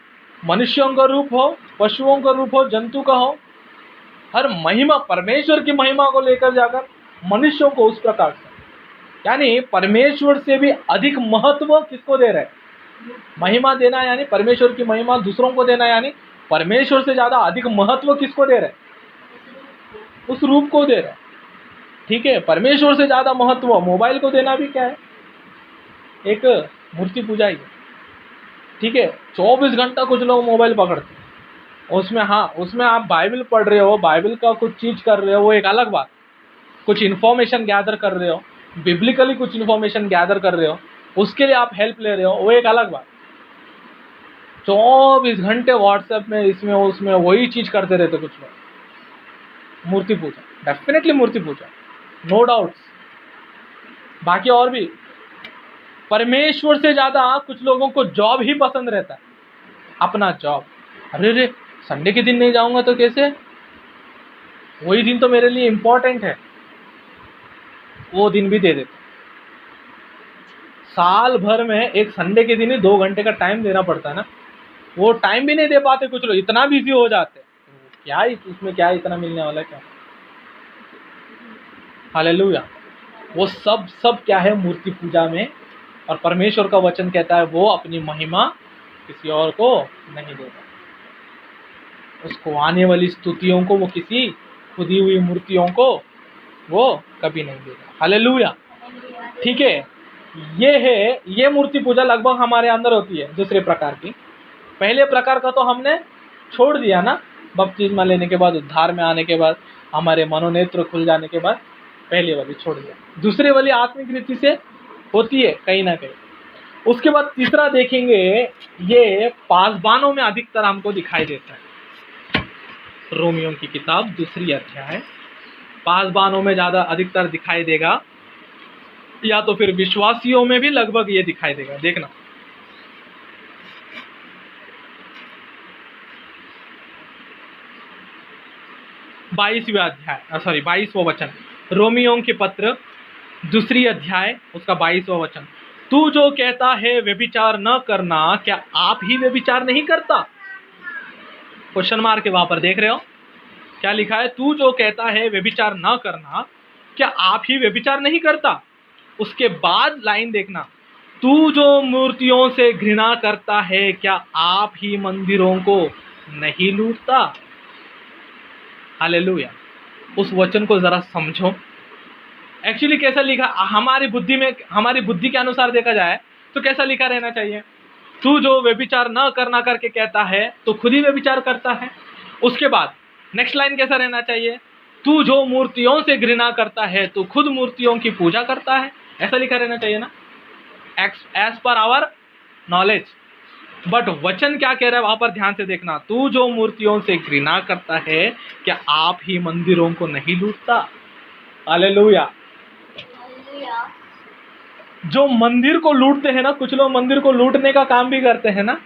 मनुष्यों का रूप हो, पशुओं का रूप हो, जंतु का हो, हर महिमा परमेश्वर की महिमा को लेकर जाकर मनुष्यों को उस प्रकार से, यानी परमेश्वर से भी अधिक महत्व किसको दे रहे? महिमा देना, यानी परमेश्वर की महिमा दूसरों को देना, यानी परमेश्वर से ज्यादा अधिक महत्व किसको दे रहे? उस रूप को दे रहे, ठीक है। परमेश्वर से ज्यादा महत्व मोबाइल को देना भी क्या है? एक मूर्ति पूजा ही है, ठीक है। 24 घंटा कुछ लोग मोबाइल पकड़ते हैं, उसमें उसमें आप बाइबल पढ़ रहे हो, बाइबल का कुछ चीज कर रहे हो, वो एक अलग बात। कुछ इन्फॉर्मेशन गैदर कर रहे हो, बिब्लिकली कुछ इन्फॉर्मेशन गैदर कर रहे हो, उसके लिए आप हेल्प ले रहे हो, वो एक अलग बात। 24 घंटे व्हाट्सएप में, इसमें उसमें वही चीज करते रहते कुछ लोग। मूर्ति पूजा, डेफिनेटली मूर्ति पूजा, नो डाउट्स। बाकी और भी, परमेश्वर से ज्यादा कुछ लोगों को जॉब ही पसंद रहता है, अपना जॉब। अरे संडे के दिन नहीं जाऊंगा तो कैसे? वही दिन तो मेरे लिए इंपॉर्टेंट है, वो दिन भी दे देते। साल भर में एक संडे के दिन ही 2 घंटे का टाइम देना पड़ता है ना, वो टाइम भी नहीं दे पाते कुछ लोग, इतना बिजी हो जाते। क्या ही उसमें क्या इतना मिलने वाला है क्या? हालेलुया। वो सब क्या है? मूर्ति पूजा में। और परमेश्वर का वचन कहता है वो अपनी महिमा किसी और को नहीं देगा, उसको आने वाली स्तुतियों को वो किसी खुदी हुई मूर्तियों को वो कभी नहीं देगा। हालेलुया, ठीक है। ये मूर्ति पूजा लगभग हमारे अंदर होती है। दूसरे प्रकार की, पहले प्रकार का तो हमने छोड़ दिया ना, बपतिस्मा लेने के बाद, उद्धार में आने के बाद, हमारे मनोनेत्र खुल जाने के बाद पहले वाली छोड़ दिया। दूसरे वाली आत्मिक रीति से होती है कहीं ना कहीं। उसके बाद तीसरा देखेंगे, ये पासबानों में अधिकतर हमको दिखाई देता है। रोमियो की किताब 2 अध्याय, पासबानों में ज्यादा अधिकतर दिखाई देगा, या तो फिर विश्वासियों में भी लगभग ये दिखाई देगा। देखना, सॉरी 22वां वचन, रोमियो के पत्र 2 अध्याय उसका 22वां वचन। तू जो कहता है व्यभिचार न करना, क्या आप ही व्यभिचार नहीं करता? क्वेश्चन मार्क के वहां पर देख रहे हो क्या लिखा है? तू जो कहता है व्यभिचार न करना, क्या आप ही व्यभिचार नहीं करता? उसके बाद लाइन देखना, तू जो मूर्तियों से घृणा करता है, क्या आप ही मंदिरों को नहीं लूटता? हालेलुया। उस वचन को जरा समझो। एक्चुअली कैसा लिखा, हमारी बुद्धि के अनुसार देखा जाए तो कैसा लिखा रहना चाहिए? तू जो व्यभिचार न करना करके कहता है तो खुद ही व्यभिचार करता है। उसके बाद नेक्स्ट लाइन कैसा रहना चाहिए? तू जो मूर्तियों से घृणा करता है तो खुद मूर्तियों की पूजा करता है। ऐसा लिखा रहना चाहिए ना, as per hour knowledge. But वचन क्या कह रहा है वहां पर ध्यान से देखना, तू जो मूर्तियों से घृणा करता है, क्या आप ही मंदिरों को नहीं लूटता? हालेलुया। जो मंदिर को लूटते हैं ना, कुछ लोग मंदिर को लूटने का काम भी करते हैं ना।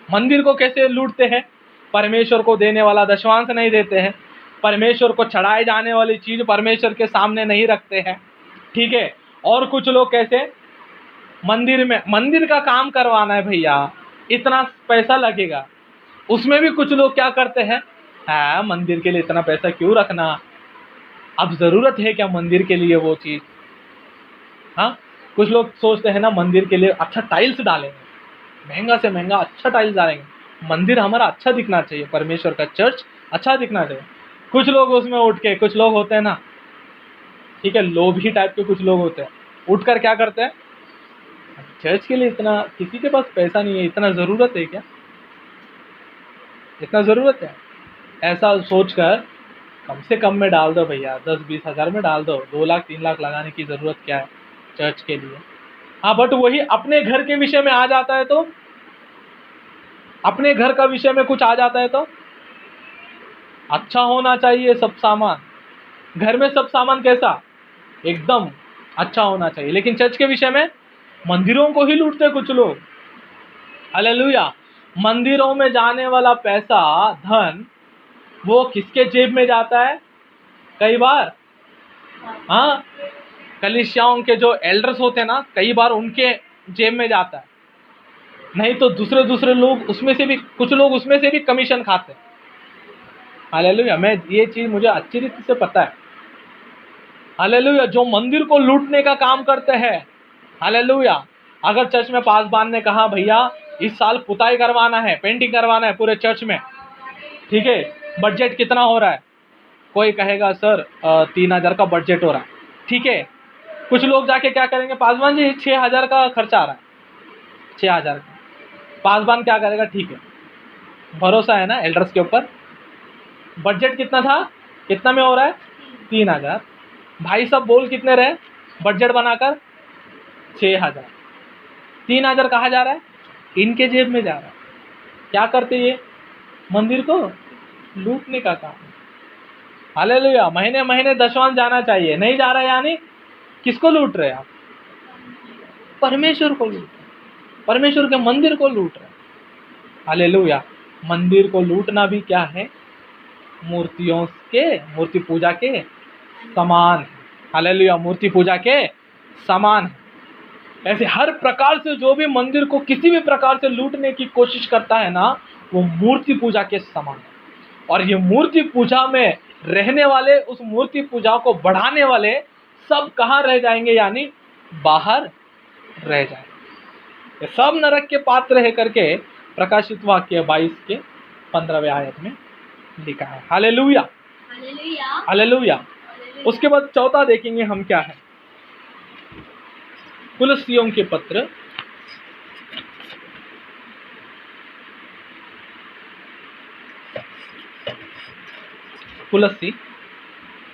मंदिर को कैसे लूटते हैं? परमेश्वर को देने वाला दशमांश नहीं देते हैं, परमेश्वर को चढ़ाए जाने वाली चीज परमेश्वर के सामने नहीं रखते हैं, ठीक है। और कुछ लोग कैसे, मंदिर का काम करवाना है भैया, इतना पैसा लगेगा, उसमें भी कुछ लोग क्या करते हैं, हाँ मंदिर के लिए इतना पैसा क्यों रखना, अब जरूरत है क्या मंदिर के लिए वो चीज? हाँ, कुछ लोग सोचते हैं ना मंदिर के लिए अच्छा टाइल्स डालेंगे, महंगा से महंगा अच्छा टाइल्स डालेंगे, मंदिर हमारा अच्छा दिखना चाहिए, परमेश्वर का चर्च अच्छा दिखना चाहिए। कुछ लोग उसमें उठ के, कुछ लोग होते हैं ना, ठीक है, लोभी टाइप के कुछ लोग होते हैं, उठकर क्या करते हैं, चर्च के लिए इतना, किसी के पास पैसा नहीं है, इतना जरूरत है क्या, इतना जरूरत है? ऐसा सोचकर कम से कम में डाल दो भैया, 10-20 हज़ार में डाल दो, 2 लाख 3 लाख लगाने की जरूरत क्या है चर्च के लिए? हाँ, बट वही अपने घर के विषय में आ जाता है तो, अपने घर का विषय में कुछ आ जाता है तो अच्छा होना चाहिए सब सामान, घर में सब सामान कैसा, एकदम अच्छा होना चाहिए। लेकिन चर्च के विषय में मंदिरों को ही लूटते कुछ लोग। हालेलुया। मंदिरों में जाने वाला पैसा, धन, वो किसके जेब में जाता है कई बार? हाँ, कलीसियाओं के जो एल्डर्स होते हैं ना, कई बार उनके जेब में जाता है। नहीं तो दूसरे दूसरे लोग उसमें से भी, कुछ लोग उसमें से भी कमीशन खाते हैं। हालेलुया। मैं ये चीज मुझे अच्छी रीति से पता है। हालेलुया। जो मंदिर को लूटने का काम करते हैं, हालेलुया। अगर चर्च में पासवान ने कहा भैया इस साल पुताई करवाना है, पेंटिंग करवाना है पूरे चर्च में, ठीक है, बजट कितना हो रहा है? कोई कहेगा सर 3,000 का बजट हो रहा है, ठीक है। कुछ लोग जाके क्या करेंगे, पासवान जी 6,000 का खर्चा आ रहा है, 6,000 का। पासवान क्या करेगा, ठीक है, भरोसा है ना एल्डर्स के ऊपर। बजट कितना था, कितना में हो रहा है? 3,000। भाई सब बोल कितने रहे बजट बनाकर? 6,000। 3,000 कहाँ जा रहा है? इनके जेब में जा रहा है। क्या करते ये? मंदिर को लूटने का काम। हालेलुया। महीने महीने दशवांश जाना चाहिए, नहीं जा रहा है यानी किसको लूट रहे आप? परमेश्वर को लूट रहे, परमेश्वर के मंदिर को लूट रहे। हालेलुया। मंदिर को लूटना भी क्या है? मूर्तियों के, मूर्ति पूजा के समान है। हालेलुया। मूर्ति पूजा के समान है। ऐसे हर प्रकार से जो भी मंदिर को किसी भी प्रकार से लूटने की कोशिश करता है ना, वो मूर्ति पूजा के समान है। और ये मूर्ति पूजा में रहने वाले, उस मूर्ति पूजा को बढ़ाने वाले सब कहाँ रह जाएंगे? यानी बाहर रह जाएंगे। ये सब नरक के पात्र है करके प्रकाशित वाक्य 22 के 15वें आयत में लिखा है। Hallelujah, hallelujah, hallelujah. उसके बाद चौथा देखेंगे हम क्या है। कुलस्सियों के पत्र, कुलस्सी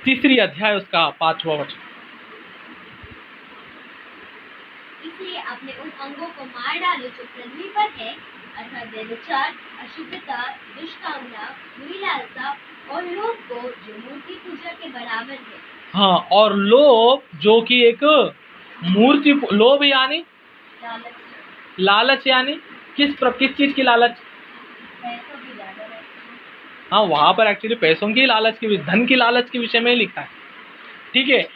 3 अध्याय उसका 5वां वचन। इसलिए अपने उन अंगों को मार डालो जो पृथ्वी पर है, अर्थात व्यभिचार, अशुद्धता, दुष्कामना, बुरी लालसा और लोभ को जो मूर्ति पूजा के बराबर है। हाँ, और लोभ जो कि एक मूर्ति, लोभ यानी लालच, लालच, यानी किस चीज की लालच? पैसों की ज्यादा है। हाँ, वहां पर एक्चुअली पैसों की लालच की, धन की लालच के विषय में ही लिखा है, ठीक है।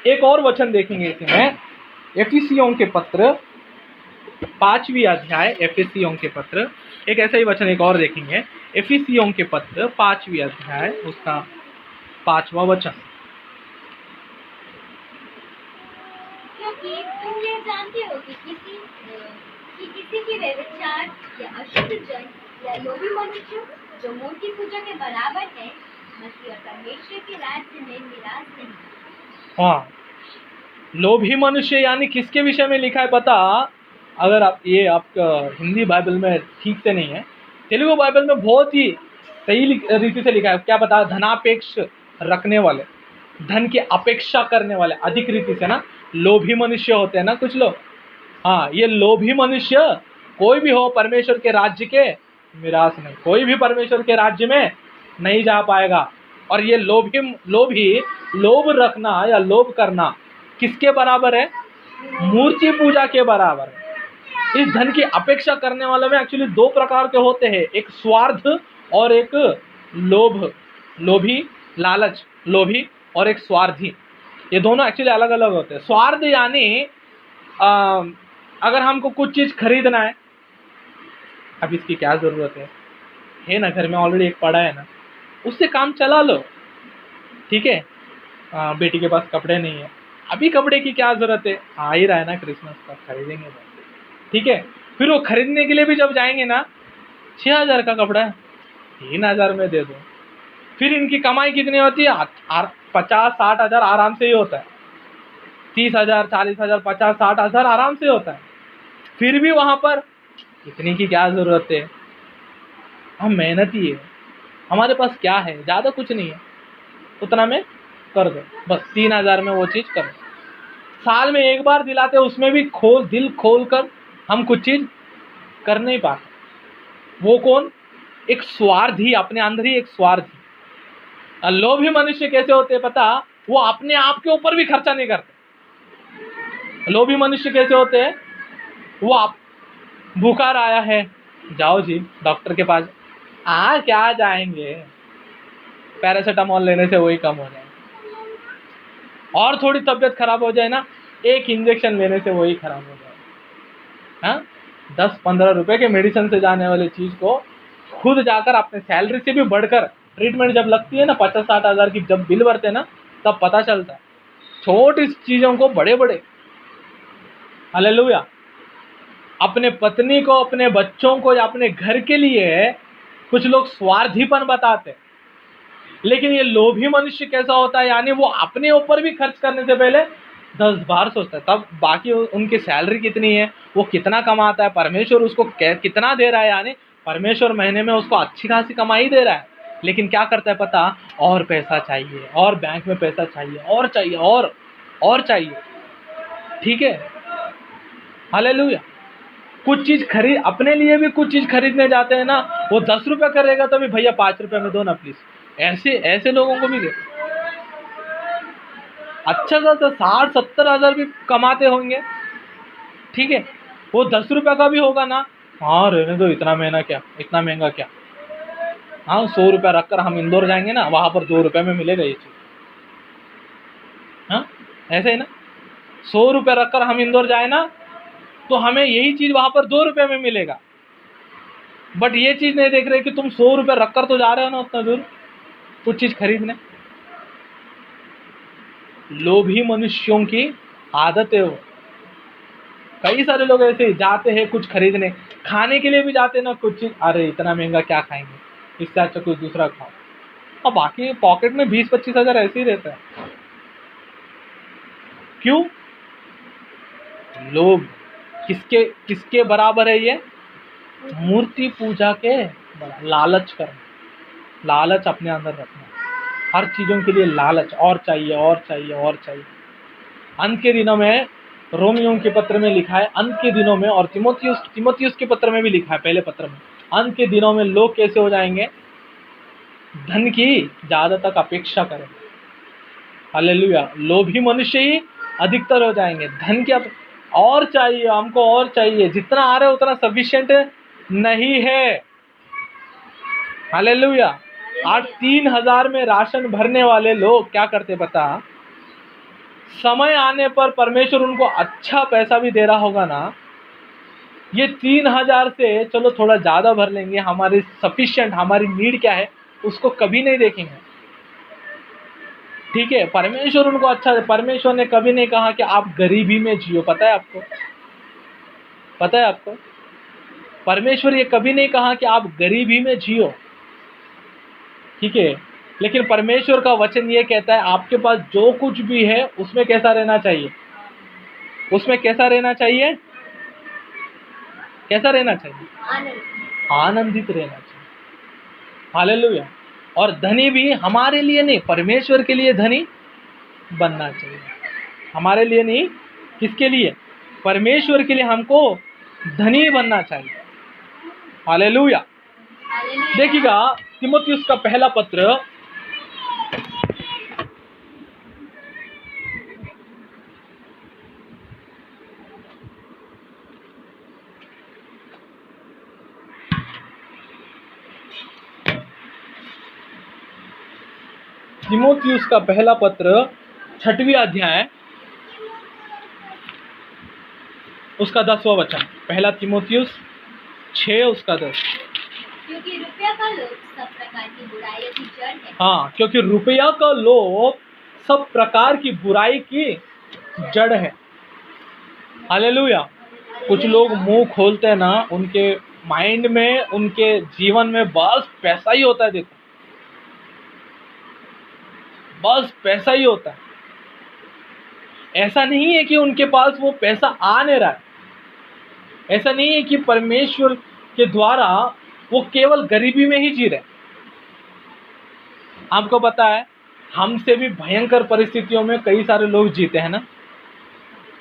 एक और वचन देखेंगे इसमें, एफिसियों के पत्र 5वीं अध्याय, एफिसियों के पत्र, एक ऐसा ही वचन एक और देखेंगे, एफिसियों के पत्र 5वीं अध्याय उसका 5वां वचन। क्योंकि तुम ये जानते हो कि किसी की व्यभिचार या अशुद्ध जन या लोभी मनुष्य जो मूर्ति पूजा के बराबर है, मसीह और परमेश्वर के राज्य में निराश नहीं। हाँ, लोभी मनुष्य यानी किसके विषय में लिखा है पता? अगर आप ये आपका हिंदी बाइबल में ठीक से नहीं है, तेलुगु बाइबल में बहुत ही सही रीति से लिखा है। क्या बता? धनापेक्ष रखने वाले, धन की अपेक्षा करने वाले, अधिक रीति से ना लोभी मनुष्य होते हैं ना कुछ लोग। हाँ, ये लोभी मनुष्य कोई भी हो परमेश्वर के राज्य के मिरास नहीं, कोई भी परमेश्वर के राज्य में नहीं जा पाएगा। और ये लोभ रखना या लोभ करना किसके बराबर है? मूर्ति पूजा के बराबर है। इस धन की अपेक्षा करने वाले में एक्चुअली 2 प्रकार के होते हैं, एक स्वार्थ और एक लोभ, लोभी, लालच, लोभी और एक स्वार्थी। ये दोनों एक्चुअली अलग अलग होते हैं। स्वार्थ यानी अगर हमको कुछ चीज खरीदना है, अब इसकी क्या जरूरत है ना, घर में ऑलरेडी एक पड़ा है ना, उससे काम चला लो, ठीक है। बेटी के पास कपड़े नहीं है, अभी कपड़े की क्या जरूरत है, आ ही रहा है ना क्रिसमस का, खरीदेंगे, ठीक है। फिर वो खरीदने के लिए भी जब जाएंगे ना, 6,000 का कपड़ा है 3,000 में दे दो। फिर इनकी कमाई कितनी होती है? 50-60 हज़ार आराम से ही होता है, 30,000, 40,000, 50-60 हज़ार आराम से होता है। फिर भी वहां पर इतनी की क्या जरूरत है, हम मेहनती है, हमारे पास क्या है, ज्यादा कुछ नहीं है, उतना में कर दो, बस 3,000 में वो चीज कर दो। साल में एक बार दिलाते, उसमें भी दिल खोल कर हम कुछ चीज कर नहीं पाते। वो कौन? एक स्वार्थी, अपने अंदर ही एक स्वार्थी। और लोभी मनुष्य कैसे होते हैं पता? वो अपने आप के ऊपर भी खर्चा नहीं करते। लोभी मनुष्य कैसे होते हैं? वो आप बुखार आया है, जाओ जी डॉक्टर के पास। क्या जाएंगे, पैरासीटामोल लेने से वही कम हो जाएगा। और थोड़ी तबीयत खराब हो जाए ना, एक इंजेक्शन लेने से वही खराब हो जाएगा। हाँ, 10-15 रुपए के मेडिसिन से जाने वाली चीज को खुद जाकर अपने सैलरी से भी बढ़कर ट्रीटमेंट जब लगती है ना, 50-60 हज़ार की जब बिल भरते हैं ना, तब पता चलता है छोटी चीजों को बड़े बड़े। हालेलुया। अपने पत्नी को, अपने बच्चों को या अपने घर के लिए कुछ लोग स्वार्थीपन बताते, लेकिन ये लोभी मनुष्य कैसा होता है? यानी वो अपने ऊपर भी खर्च करने से पहले 10 बार सोचता है। तब बाकी उनकी सैलरी कितनी है, वो कितना कमाता है, परमेश्वर उसको कितना दे रहा है, यानी परमेश्वर महीने में उसको अच्छी खासी कमाई दे रहा है, लेकिन क्या करता है पता? और पैसा चाहिए, और बैंक में पैसा चाहिए, और चाहिए, और चाहिए। ठीक है, हालेलुया। कुछ चीज खरीद, अपने लिए भी कुछ चीज खरीदने जाते हैं ना, वो 10 रुपये करेगा तो भी भैया 5 रुपये में दो ना प्लीज। ऐसे लोगों को भी दे। अच्छा खासा 60-70 हज़ार भी कमाते होंगे, ठीक है, वो 10 रुपये का भी होगा ना, हाँ रहने दो, इतना महंगा क्या। हाँ, 100 रुपया रखकर हम इंदौर जाएंगे ना, वहां पर 2 रुपये में मिलेगा ये चीज। हाँ, ऐसे ही ना, 100 रुपये रखकर हम इंदौर जाए ना, तो हमें यही चीज वहां पर 2 रुपये में मिलेगा। बट ये चीज नहीं देख रहे कि तुम 100 रुपये रखकर तो जा रहे हो ना उतना दूर कुछ चीज खरीदने। लोभी मनुष्यों की आदत है वो। कई सारे लोग ऐसे जाते हैं कुछ खरीदने, खाने के लिए भी जाते हैं ना कुछ चीज, अरे इतना महंगा क्या खाएंगे, इससे अच्छा कुछ दूसरा खाओ, और बाकी पॉकेट में 20-25 हज़ार ऐसे ही रहता है। क्यों? लोभ। किसके बराबर है ये? मूर्ति पूजा के लालच करना, लालच अपने अंदर रखना, हर चीजों के लिए लालच, और चाहिए, और चाहिए, और चाहिए। अंत के दिनों में रोमियों के पत्र में लिखा है, अंत के दिनों में, और तिमोथियुस के पत्र में भी लिखा है, पहले पत्र में, अंत के दिनों में लोग कैसे हो जाएंगे? धन की ज्यादा तक अपेक्षा करेंगे। हालेलुया। लोभी मनुष्य ही अधिकतर हो जाएंगे। धन की और चाहिए हमको, और चाहिए, जितना आ रहा है उतना सफिशिएंट नहीं है। हालेलुया। 3,000 में राशन भरने वाले लोग क्या करते पता? समय आने पर परमेश्वर उनको अच्छा पैसा भी दे रहा होगा ना, ये 3,000 से चलो थोड़ा ज्यादा भर लेंगे, हमारी सफिशिएंट, हमारी नीड क्या है उसको कभी नहीं देखेंगे। ठीक है, परमेश्वर उनको अच्छा, परमेश्वर ने कभी नहीं कहा कि आप गरीबी में जियो। पता है आपको? पता है आपको? परमेश्वर ये कभी नहीं कहा कि आप गरीबी में जियो। ठीक है, लेकिन परमेश्वर का वचन ये कहता है आपके पास जो कुछ भी है उसमें कैसा रहना चाहिए? उसमें कैसा रहना चाहिए? कैसा रहना चाहिए? आनंदित रहना चाहिए। हालेलुया। और धनी भी हमारे लिए नहीं, परमेश्वर के लिए धनी बनना चाहिए। हमारे लिए नहीं, किसके लिए? परमेश्वर के लिए हमको धनी बनना चाहिए। हालेलुया। देखिएगा तिमोथियुस का पहला पत्र, तिमोथियुस का पहला पत्र 6वां अध्याय उसका 10वां वचन। पहला तिमोथियुस 6 उसका 10। क्योंकि रुपया का लोभ सब प्रकार की बुराई की जड़ है। हाँ, क्योंकि रुपया का लोभ सब प्रकार की बुराई की जड़ है। हालेलुया। कुछ लोग मुंह खोलते हैं ना, उनके माइंड में, उनके जीवन में बस पैसा ही होता है। देखो, बस पैसा ही होता है। ऐसा नहीं है कि उनके पास वो पैसा आ नहीं रहा है, ऐसा नहीं है कि परमेश्वर के द्वारा वो केवल गरीबी में ही जी रहे। आपको पता है, हमसे भी भयंकर परिस्थितियों में कई सारे लोग जीते हैं ना।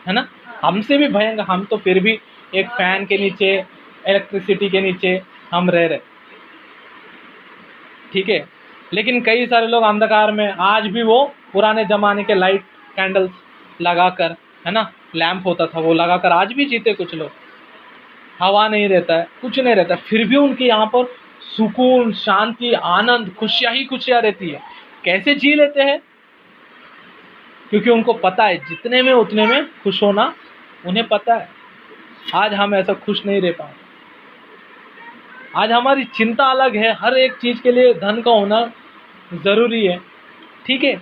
है ना। हमसे भी भयंकर, हम तो फिर भी एक फैन के नीचे, इलेक्ट्रिसिटी के नीचे हम रह रहे, ठीक है। लेकिन कई सारे लोग अंधकार में आज भी वो पुराने ज़माने के लाइट कैंडल्स लगाकर, है ना, लैंप होता था वो लगाकर आज भी जीते कुछ लोग। हवा नहीं रहता है, कुछ नहीं रहता, फिर भी उनके यहाँ पर सुकून, शांति, आनंद, खुशियाँ ही खुशियाँ रहती है। कैसे जी लेते हैं? क्योंकि उनको पता है जितने में उतने में खुश होना उन्हें पता है। आज हम ऐसा खुश नहीं रह पाए। आज हमारी चिंता अलग है, हर एक चीज़ के लिए धन का होना ज़रूरी है, ठीक है,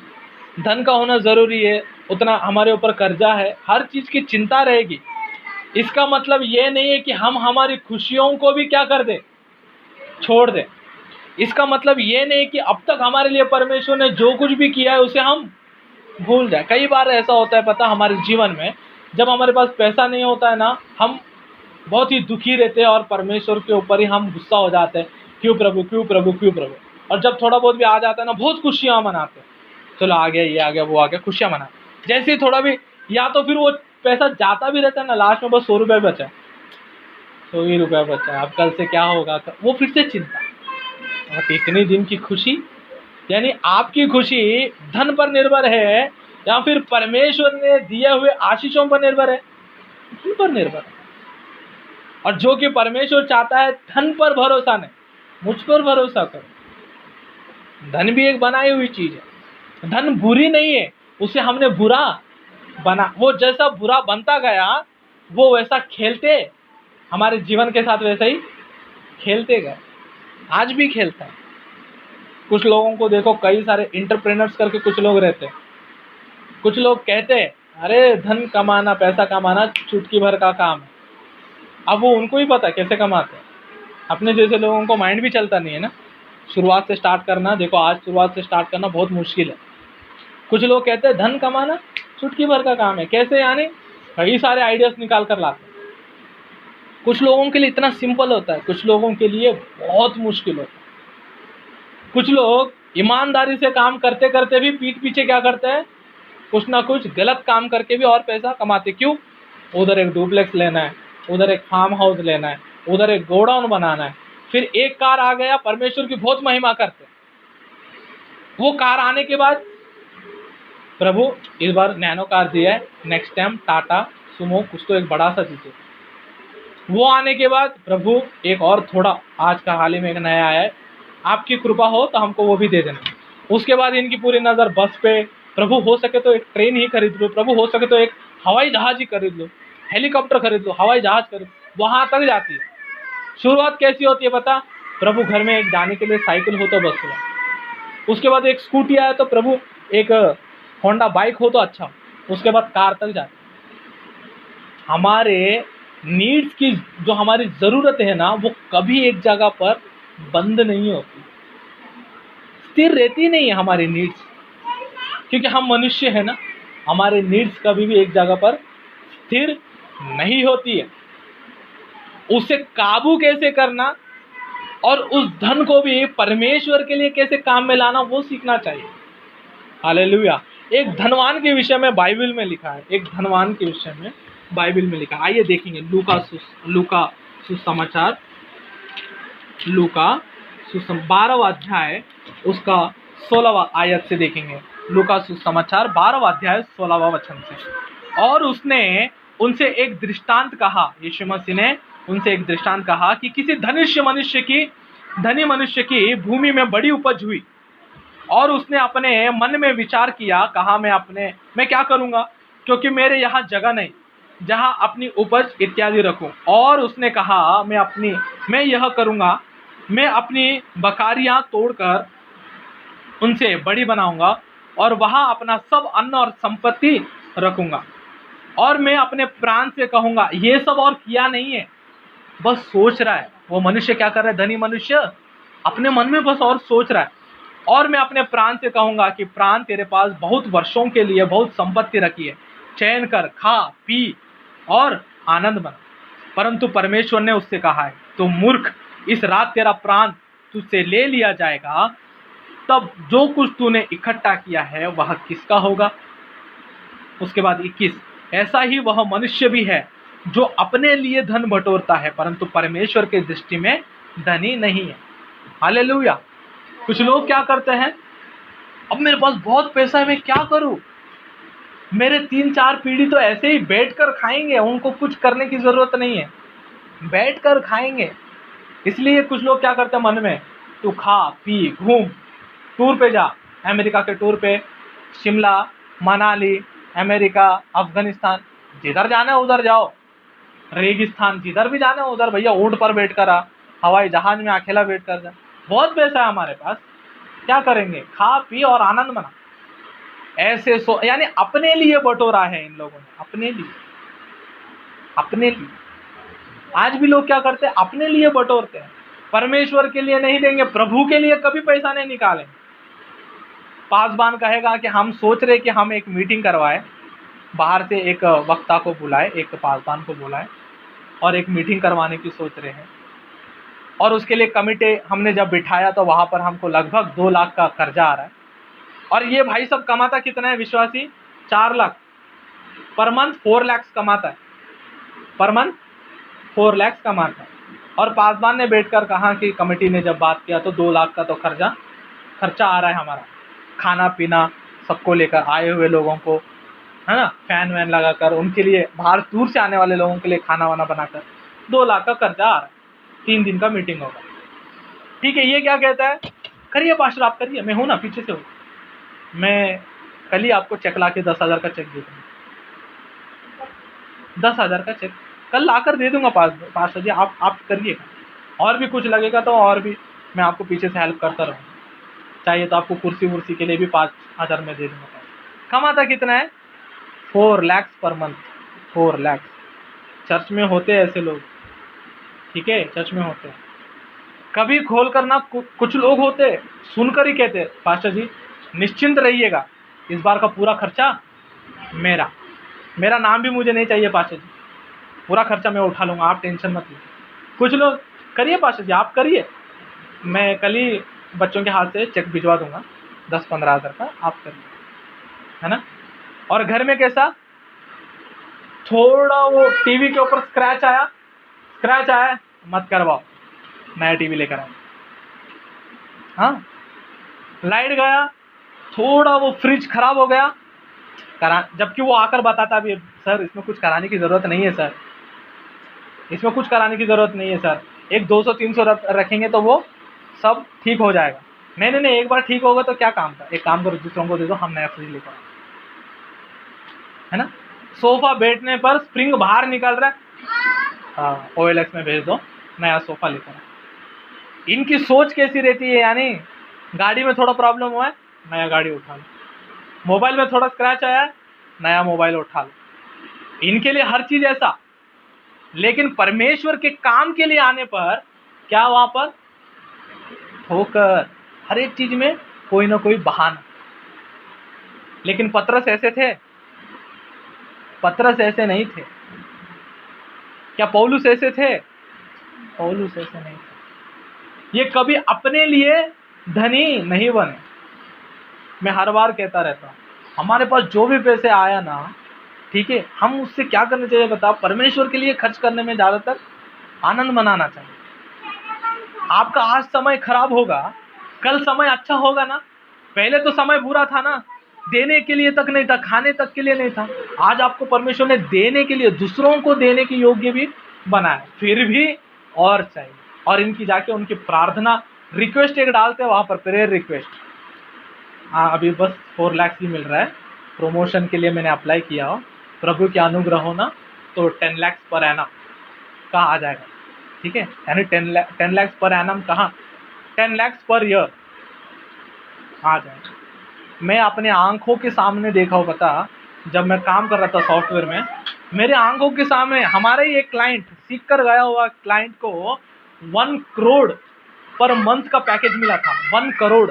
धन का होना ज़रूरी है, उतना हमारे ऊपर कर्जा है, हर चीज़ की चिंता रहेगी। इसका मतलब ये नहीं है कि हम हमारी खुशियों को भी क्या कर दें, छोड़ दें। इसका मतलब ये नहीं कि अब तक हमारे लिए परमेश्वर ने जो कुछ भी किया है उसे हम भूल जाए। कई बार ऐसा होता है पता, हमारे जीवन में जब हमारे पास पैसा नहीं होता है ना, हम बहुत ही दुखी रहते हैं और परमेश्वर के ऊपर ही हम गुस्सा हो जाते हैं, क्यों प्रभु, क्यों प्रभु, क्यों प्रभु। और जब थोड़ा बहुत भी आ जाता है ना, बहुत खुशियाँ मनाते हैं, चलो आ गया, ये आ गया, वो आ गया, खुशियाँ मनाते। जैसे ही थोड़ा भी, या तो फिर वो पैसा जाता भी रहता है ना, लास्ट में बस 100 रुपये बचा, 100 ही रुपया बचा, अब कल से क्या होगा, वो फिर से चिंता। अब इतने दिन की खुशी, यानी आपकी खुशी धन पर निर्भर है या फिर परमेश्वर ने दिए हुए आशीषों पर निर्भर है? धन पर निर्भर है। और जो कि परमेश्वर चाहता है, धन पर भरोसा नहीं, मुझ पर भरोसा करो। धन भी एक बनाई हुई चीज है, धन बुरी नहीं है, उसे हमने बुरा बना, वो जैसा बुरा बनता गया वो वैसा खेलते, हमारे जीवन के साथ वैसा ही खेलते गए, आज भी खेलता है। कुछ लोगों को देखो, कई सारे इंटरप्रेनर्स करके कुछ लोग रहते हैं, कुछ लोग कहते हैं अरे धन कमाना, पैसा कमाना चुटकी भर का काम है। अब वो उनको ही पता है कैसे कमाते हैं, अपने जैसे लोगों को माइंड भी चलता नहीं है ना। शुरुआत से स्टार्ट करना, देखो आज शुरुआत से स्टार्ट करना बहुत मुश्किल है। कुछ लोग कहते हैं धन कमाना चुटकी भर का काम है, कैसे, यानी कई सारे आइडियाज निकाल कर लाते हैं। कुछ लोगों के लिए इतना सिंपल होता है, कुछ लोगों के लिए बहुत मुश्किल होता है। कुछ लोग ईमानदारी से काम करते करते भी पीठ पीछे क्या करते हैं, कुछ ना कुछ गलत काम करके भी और पैसा कमाते। क्यों? उधर एक डुप्लेक्स लेना है, उधर एक फार्म हाउस लेना है, उधर एक गोडाउन बनाना है, फिर एक कार आ गया, परमेश्वर की बहुत महिमा करते। वो कार आने के बाद प्रभु इस बार नैनो कार दिया है, नेक्स्ट टाइम टाटा सुमो कुछ तो एक बड़ा सा दीजिए। वो आने के बाद प्रभु एक और थोड़ा, आज का हाल ही में एक नया आया है, आपकी कृपा हो तो हमको वो भी दे देना। उसके बाद इनकी पूरी नज़र बस पे, प्रभु हो सके तो एक ट्रेन ही खरीद लो, प्रभु हो सके तो एक हवाई जहाज ही खरीद लो, हेलीकॉप्टर खरीद लो, हवाई जहाज खरीद, वहाँ तक जाती है। शुरुआत कैसी होती है पता, प्रभु घर में एक जाने के लिए साइकिल हो तो बस हुआ, उसके बाद एक स्कूटी आया तो प्रभु एक होंडा बाइक हो तो अच्छा, उसके बाद कार तक जाती। हमारे नीड्स की जो हमारी ज़रूरत है ना, वो कभी एक जगह पर बंद नहीं होती, स्थिर रहती नहीं है हमारी नीड्स, क्योंकि हम मनुष्य है ना, हमारे नीड्स कभी भी एक जगह पर स्थिर नहीं होती है। उसे काबू कैसे करना और उस धन को भी परमेश्वर के लिए कैसे काम में लाना, वो सीखना चाहिए। हालेलुया। एक धनवान के विषय में बाइबल में लिखा है, एक धनवान के विषय में बाइबल में लिखा है। आइए देखेंगे लूका सुसमाचार, लूका 12वां अध्याय उसका 16वां आयत से देखेंगे। लूका सुसमाचार 12वां अध्याय 16वां वचन से। और उसने उनसे एक दृष्टांत कहा, यीशु मसीह ने उनसे एक दृष्टांत कहा कि किसी धनी मनुष्य की भूमि में बड़ी उपज हुई, और उसने अपने मन में विचार किया, कहा मैं क्या करूंगा, क्योंकि मेरे यहाँ जगह नहीं जहाँ अपनी उपज इत्यादि रखूं। और उसने कहा मैं यह करूंगा, मैं अपनी बकारियां तोड़कर उनसे बड़ी बनाऊंगा और वहां अपना सब अन्न और संपत्ति रखूंगा। और मैं अपने प्राण से कहूंगा, ये सब और किया नहीं है, बस सोच रहा है। वो मनुष्य क्या कर रहा है, धनी मनुष्य अपने मन में बस और सोच रहा है। और मैं अपने प्राण से कहूंगा कि प्राण, तेरे पास बहुत वर्षों के लिए बहुत संपत्ति रखी है, चैन कर, खा पी और आनंद बना। परंतु परमेश्वर ने उससे कहा है, तो मूर्ख, इस रात तेरा प्राण तुझसे ले लिया जाएगा, तब जो कुछ तूने इकट्ठा किया है वह किसका होगा। उसके बाद 21, ऐसा ही वह मनुष्य भी है जो अपने लिए धन बटोरता है परंतु परमेश्वर के दृष्टि में धनी नहीं है। हालेलुया। कुछ लोग क्या करते हैं, अब मेरे पास बहुत पैसा है, मैं क्या करूं, मेरे 3-4 पीढ़ी तो ऐसे ही बैठकर खाएंगे, उनको कुछ करने की जरूरत नहीं है, बैठकर खाएंगे। इसलिए कुछ लोग क्या करते हैं मन में, तू खा पी घूम, टूर पे जा, अमेरिका के टूर पे, शिमला, मनाली, अमेरिका, अफगानिस्तान, जिधर जाना है उधर जाओ, रेगिस्तान, जिधर भी जाना है उधर भैया ऊँट पर बैठ कर आ, हवाई जहाज में अकेला बैठ कर जा, बहुत पैसा है हमारे पास, क्या करेंगे, खा पी और आनंद मना। ऐसे यानी अपने लिए बटोरा है इन लोगों ने, अपने लिए, अपने लिए। आज भी लोग क्या करते हैं, अपने लिए बटोरते हैं, परमेश्वर के लिए नहीं देंगे, प्रभु के लिए कभी पैसा नहीं निकालेंगे। पासवान कहेगा कि हम सोच रहे कि हम एक मीटिंग करवाए, बाहर से एक वक्ता को बुलाए, एक पासवान को बुलाए और एक मीटिंग करवाने की सोच रहे हैं, और उसके लिए कमिटी हमने जब बिठाया तो वहां पर हमको लगभग 2 लाख का कर्जा आ रहा है। और ये भाई सब कमाता कितना है विश्वासी, 4 लाख पर मंथ, 4 लाख कमाता है पर मंथ, 4 लाख कमाता है। और पासवान ने बैठकर कहा कि कमेटी ने जब बात किया तो 2 लाख का तो खर्चा आ रहा है हमारा, खाना पीना सबको लेकर, आए हुए लोगों को, है ना, फैन वैन लगाकर, उनके लिए बाहर दूर से आने वाले लोगों के लिए खाना वाना बनाकर 2 लाख का कर्जा आ रहा है, 3 दिन का मीटिंग होगा। ठीक है, ये क्या कहता है, करिए पास्टर आप करिए, मैं हूँ ना, पीछे से हूँ, मैं कल ही आपको चेक ला के 10,000 का चेक दे दूँगा, 10,000 का चेक कल लाकर दे दूंगा पास्टर जी, आप करिएगा, और भी कुछ लगेगा तो और भी मैं आपको पीछे से हेल्प करता रहूँगा, चाहिए तो आपको कुर्सी वुर्सी के लिए भी 5,000 में दे दूंगा। कमाता कितना है, 4 lakh per month, 4 lakh. Church में होते हैं ऐसे लोग, ठीक है, चर्च में होते हैं, कभी खोल कर ना, कुछ लोग होते सुनकर ही कहते पास्टर जी निश्चिंत रहिएगा, इस बार का पूरा खर्चा मेरा नाम भी मुझे नहीं चाहिए पास्टर जी, पूरा खर्चा मैं उठा लूँगा, आप टेंशन मत लीजिए। कुछ लोग, करिए पास्टर जी आप करिए, मैं कल ही बच्चों के हाथ से चेक भिजवा दूंगा 10-15 हज़ार का, आप करिए, है ना। और घर में कैसा, थोड़ा वो टीवी के ऊपर स्क्रैच आया, मत करवाओ, नया टीवी लेकर आए। हाँ, लाइट गया, थोड़ा वो फ्रिज खराब हो गया, जबकि वो आकर बताता भी, सर इसमें कुछ कराने की ज़रूरत नहीं है सर, इसमें कुछ कराने की ज़रूरत नहीं है सर, एक 200-300 रखेंगे तो वो सब ठीक हो जाएगा। नहीं, एक बार ठीक होगा तो क्या काम था, एक काम करो दूसरों को दे दो, हम नया फ्रिज लेकर आए, है ना। सोफा बैठने पर स्प्रिंग बाहर निकल रहा है, हाँ OLX में भेज दो, नया सोफा लेकर आए। इनकी सोच कैसी रहती है, यानी गाड़ी में थोड़ा प्रॉब्लम हुआ है, नया गाड़ी उठा लो, मोबाइल में थोड़ा स्क्रैच आया है, नया मोबाइल उठा लो, इनके लिए हर चीज़ ऐसा। लेकिन परमेश्वर के काम के लिए आने पर क्या, वहां पर ठोकर, हर एक चीज में कोई ना कोई बहाना। लेकिन पतरस ऐसे थे, पतरस ऐसे नहीं थे। क्या पौलुस ऐसे थे, पौलुस ऐसे नहीं थे। ये कभी अपने लिए धनी नहीं बने। मैं हर बार कहता रहता हूँ, हमारे पास जो भी पैसे आया ना, ठीक है, हम उससे क्या करना चाहिए बताओ, परमेश्वर के लिए खर्च करने में ज़्यादातर आनंद मनाना चाहिए। आपका आज समय खराब होगा, कल समय अच्छा होगा ना। पहले तो समय बुरा था ना, देने के लिए तक नहीं था, खाने तक के लिए नहीं था। आज आपको परमेश्वर ने देने के लिए, दूसरों को देने के योग्य भी बनाया, फिर भी और चाहिए। और इनकी जाके उनकी प्रार्थना रिक्वेस्ट एक डालते हैं वहाँ पर, प्रेयर रिक्वेस्ट। हाँ, अभी बस 4 लाख ही मिल रहा है, प्रमोशन के लिए मैंने अप्लाई किया हो, प्रभु के अनुग्रह हो ना तो 10 लाख पर एनम का आ जाएगा, ठीक है। यानी 10 लाख पर एनम कहाँ, 10 लाख पर ईयर आ जाएगा। मैं अपने आंखों के सामने देखा हो, पता, जब मैं काम कर रहा था सॉफ्टवेयर में, मेरे आंखों के सामने हमारा ही एक क्लाइंट, सीख कर गया हुआ क्लाइंट को 1 करोड़ पर मंथ का पैकेज मिला था। 1 करोड़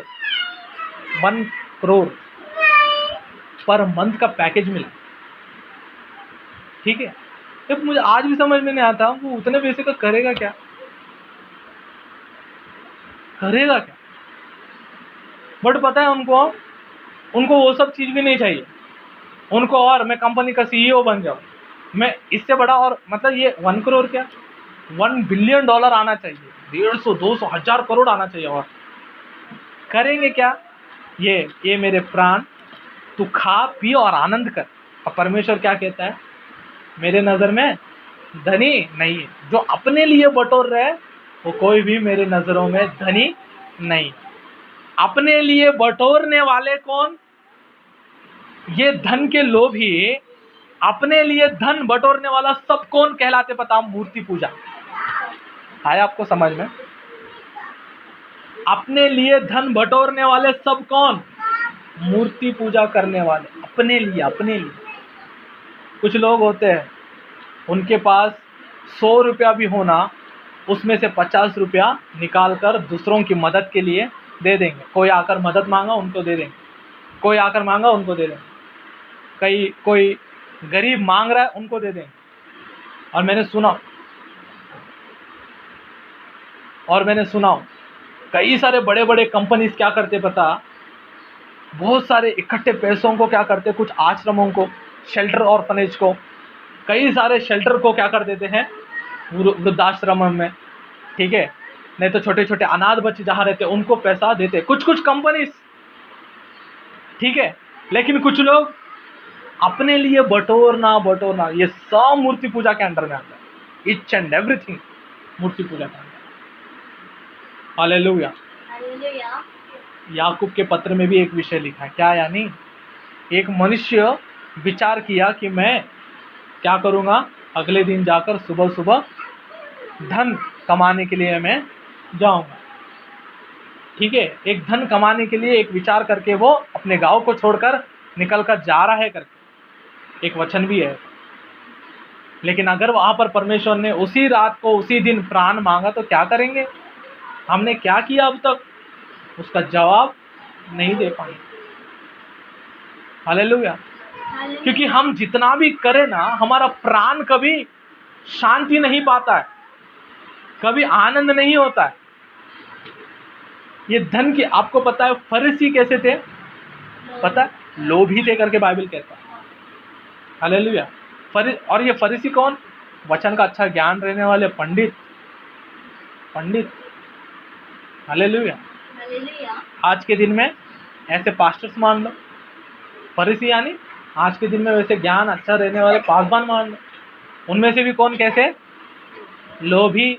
पर मंथ का पैकेज मिला, ठीक है। जब मुझे आज भी समझ में नहीं आता वो उतने पैसे का करेगा क्या, बट पता है उनको वो सब चीज़ भी नहीं चाहिए। उनको, और मैं कंपनी का सीईओ बन जाऊँ, मैं इससे बड़ा, और मतलब ये 1 करोड़ क्या, $1 बिलियन आना चाहिए, 150, 200, 1000 करोड़ आना चाहिए। और करेंगे क्या? ये मेरे प्राण, तू खा पी और आनंद कर। और परमेश्वर क्या कहता है? मेरे नज़र में धनी नहीं है। जो अपने लिए बटोर रहे है वो कोई भी मेरे नज़रों में धनी नहीं। अपने लिए बटोरने वाले कौन? ये धन के लोभी, अपने लिए धन बटोरने वाला सब कौन कहलाते पता? मूर्ति पूजा। आया आपको समझ में? अपने लिए धन बटोरने वाले सब कौन? मूर्ति पूजा करने वाले। अपने लिए, अपने लिए। कुछ लोग होते हैं, उनके पास 100 रुपया भी होना, उसमें से 50 रुपया निकाल कर दूसरों की मदद के लिए दे देंगे। कोई आकर मदद मांगा उनको दे देंगे, कोई आकर मांगा उनको दे देंगे, कोई गरीब मांग रहा है उनको दे देंगे। और मैंने सुना कई सारे बड़े बड़े कंपनीज क्या करते पता? बहुत सारे इकट्ठे पैसों को क्या करते, कुछ आश्रमों को, शेल्टर ऑर्फनेज को, कई सारे शेल्टर को क्या कर देते हैं, वृद्धाश्रम में, ठीक है, नहीं तो छोटे छोटे अनाथ बच्चे जहाँ रहते हैं उनको पैसा देते कुछ कंपनीज, ठीक है। लेकिन कुछ लोग अपने लिए बटोरना, ये सब मूर्ति पूजा के अंडर में आता है। ईच एंड एवरीथिंग मूर्ति पूजा का। हालेलुया। याकूब के पत्र में भी एक विषय लिखा है, क्या? यानी एक मनुष्य विचार किया कि मैं क्या करूँगा, अगले दिन जाकर सुबह सुबह धन कमाने के लिए मैं जाऊँगा, ठीक है। एक धन कमाने के लिए एक विचार करके वो अपने गांव को छोड़कर निकल कर जा रहा है करके एक वचन भी है। लेकिन अगर वहाँ पर परमेश्वर ने उसी रात को, उसी दिन प्राण मांगा तो क्या करेंगे? हमने क्या किया अब तक? उसका जवाब नहीं दे पाए। हालेलुया। क्योंकि हम जितना भी करें ना, हमारा प्राण कभी शांति नहीं पाता है, कभी आनंद नहीं होता है। ये धन की, आपको पता है फरीसी कैसे थे? पता है? लोभी थे करके बाइबल कहता है। हालेलुया। और ये फरीसी कौन? वचन का अच्छा ज्ञान रहने वाले पंडित। हालेलुया। आज के दिन में ऐसे पास्टर्स मान लो, फरीसी यानी आज के दिन में वैसे ज्ञान अच्छा रहने वाले पासवान मान लो। उनमें से भी कौन कैसे? लोभी,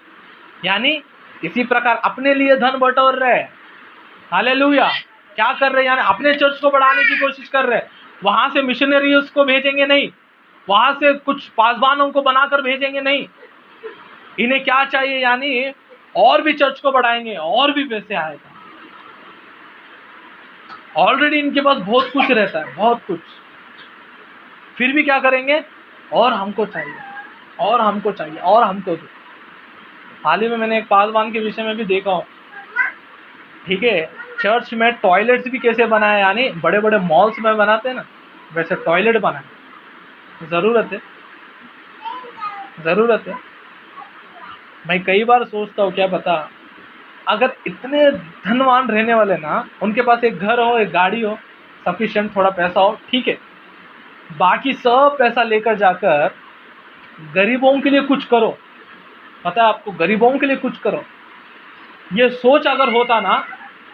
यानी इसी प्रकार अपने लिए धन बटोर रहे हैं। हालेलुया। क्या कर रहे हैं? यानी अपने चर्च को बढ़ाने की कोशिश कर रहे हैं। वहां से मिशनरीज को भेजेंगे नहीं, वहां से कुछ पासवानों को बनाकर भेजेंगे नहीं। इन्हें क्या चाहिए? यानी और भी चर्च को बढ़ाएंगे, और भी पैसे आएगा। ऑलरेडी इनके पास बहुत कुछ रहता है, बहुत कुछ, फिर भी क्या करेंगे? और हमको चाहिए, और हमको चाहिए, और हमको दो। हाल ही में मैंने एक पासवान के विषय में भी देखा हो, ठीक है। चर्च में टॉयलेट्स भी कैसे बनाए, यानी बड़े बड़े मॉल्स में बनाते हैं ना, वैसे टॉयलेट बनाए। ज़रूरत है। मैं कई बार सोचता हूँ, क्या पता अगर इतने धनवान रहने वाले ना, उनके पास एक घर हो, एक गाड़ी हो, सफिशिएंट थोड़ा पैसा हो, ठीक है, बाकी सब पैसा लेकर जाकर गरीबों के लिए कुछ करो। पता है आपको, गरीबों के लिए कुछ करो। ये सोच अगर होता ना,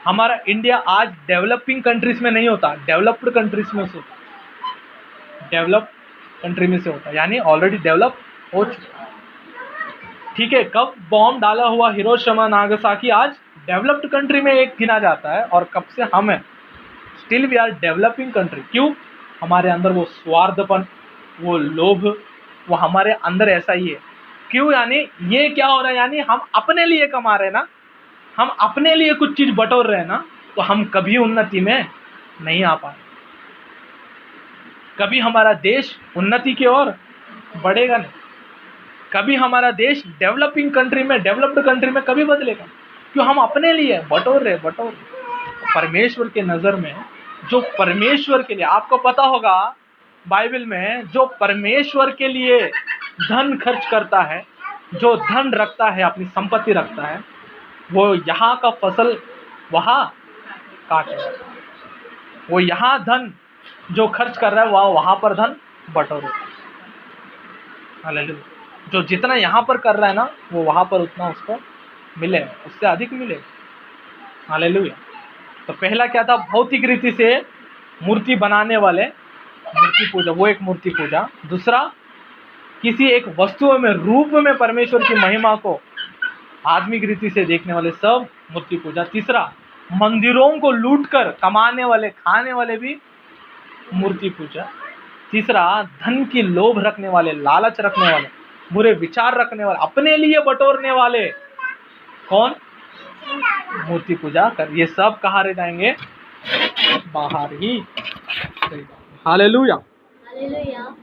हमारा इंडिया आज डेवलपिंग कंट्रीज में नहीं होता, डेवलप्ड कंट्रीज में से होता, डेवलप कंट्री में से होता, यानी ऑलरेडी डेवलप हो चुका, ठीक है। कब बॉम्ब डाला हुआ हिरोशिमा नागासाकी आज डेवलप्ड कंट्री में एक गिना जाता है, और कब से हम हैं still we are developing country. क्यों? हमारे अंदर वो स्वार्थपन, वो लोभ, वो हमारे अंदर ऐसा ही है। क्यों? यानी ये क्या हो रहा है, यानी हम अपने लिए कमा रहे हैं ना, हम अपने लिए कुछ चीज़ बटोर रहे हैं ना, तो हम कभी उन्नति में नहीं आ पाए, कभी हमारा देश उन्नति की ओर बढ़ेगा नहीं, कभी हमारा देश डेवलपिंग कंट्री में, डेवलप्ड कंट्री में कभी बदलेगा। क्यों? हम अपने लिए बटोर रहे। परमेश्वर के नज़र में, जो परमेश्वर के लिए, आपको पता होगा बाइबल में, जो परमेश्वर के लिए धन खर्च करता है, जो धन रखता है, अपनी संपत्ति रखता है, वो यहाँ का फसल वहाँ काटेगा। वो यहाँ धन जो खर्च कर रहा है वह वहाँ पर धन बटोरे। हालेलुया। जो जितना यहाँ पर कर रहा है ना वो वहाँ पर उतना उसको मिले, उससे अधिक मिले। हालेलुया। तो पहला क्या था? भौतिक रीति से मूर्ति बनाने वाले मूर्ति पूजा, वो एक मूर्ति पूजा। दूसरा, किसी एक वस्तु में रूप में परमेश्वर की महिमा को आत्मिक रीति से देखने वाले सब मूर्ति पूजा। तीसरा, मंदिरों को लूटकर कमाने वाले, खाने वाले भी मूर्ति पूजा। तीसरा, धन की लोभ रखने वाले, लालच रखने वाले, बुरे विचार रखने वाले, अपने लिए बटोरने वाले, कौन? मूर्ति पूजा कर। ये सब कहाँ रह जाएंगे? बाहर ही। हालेलुया। हालेलुया।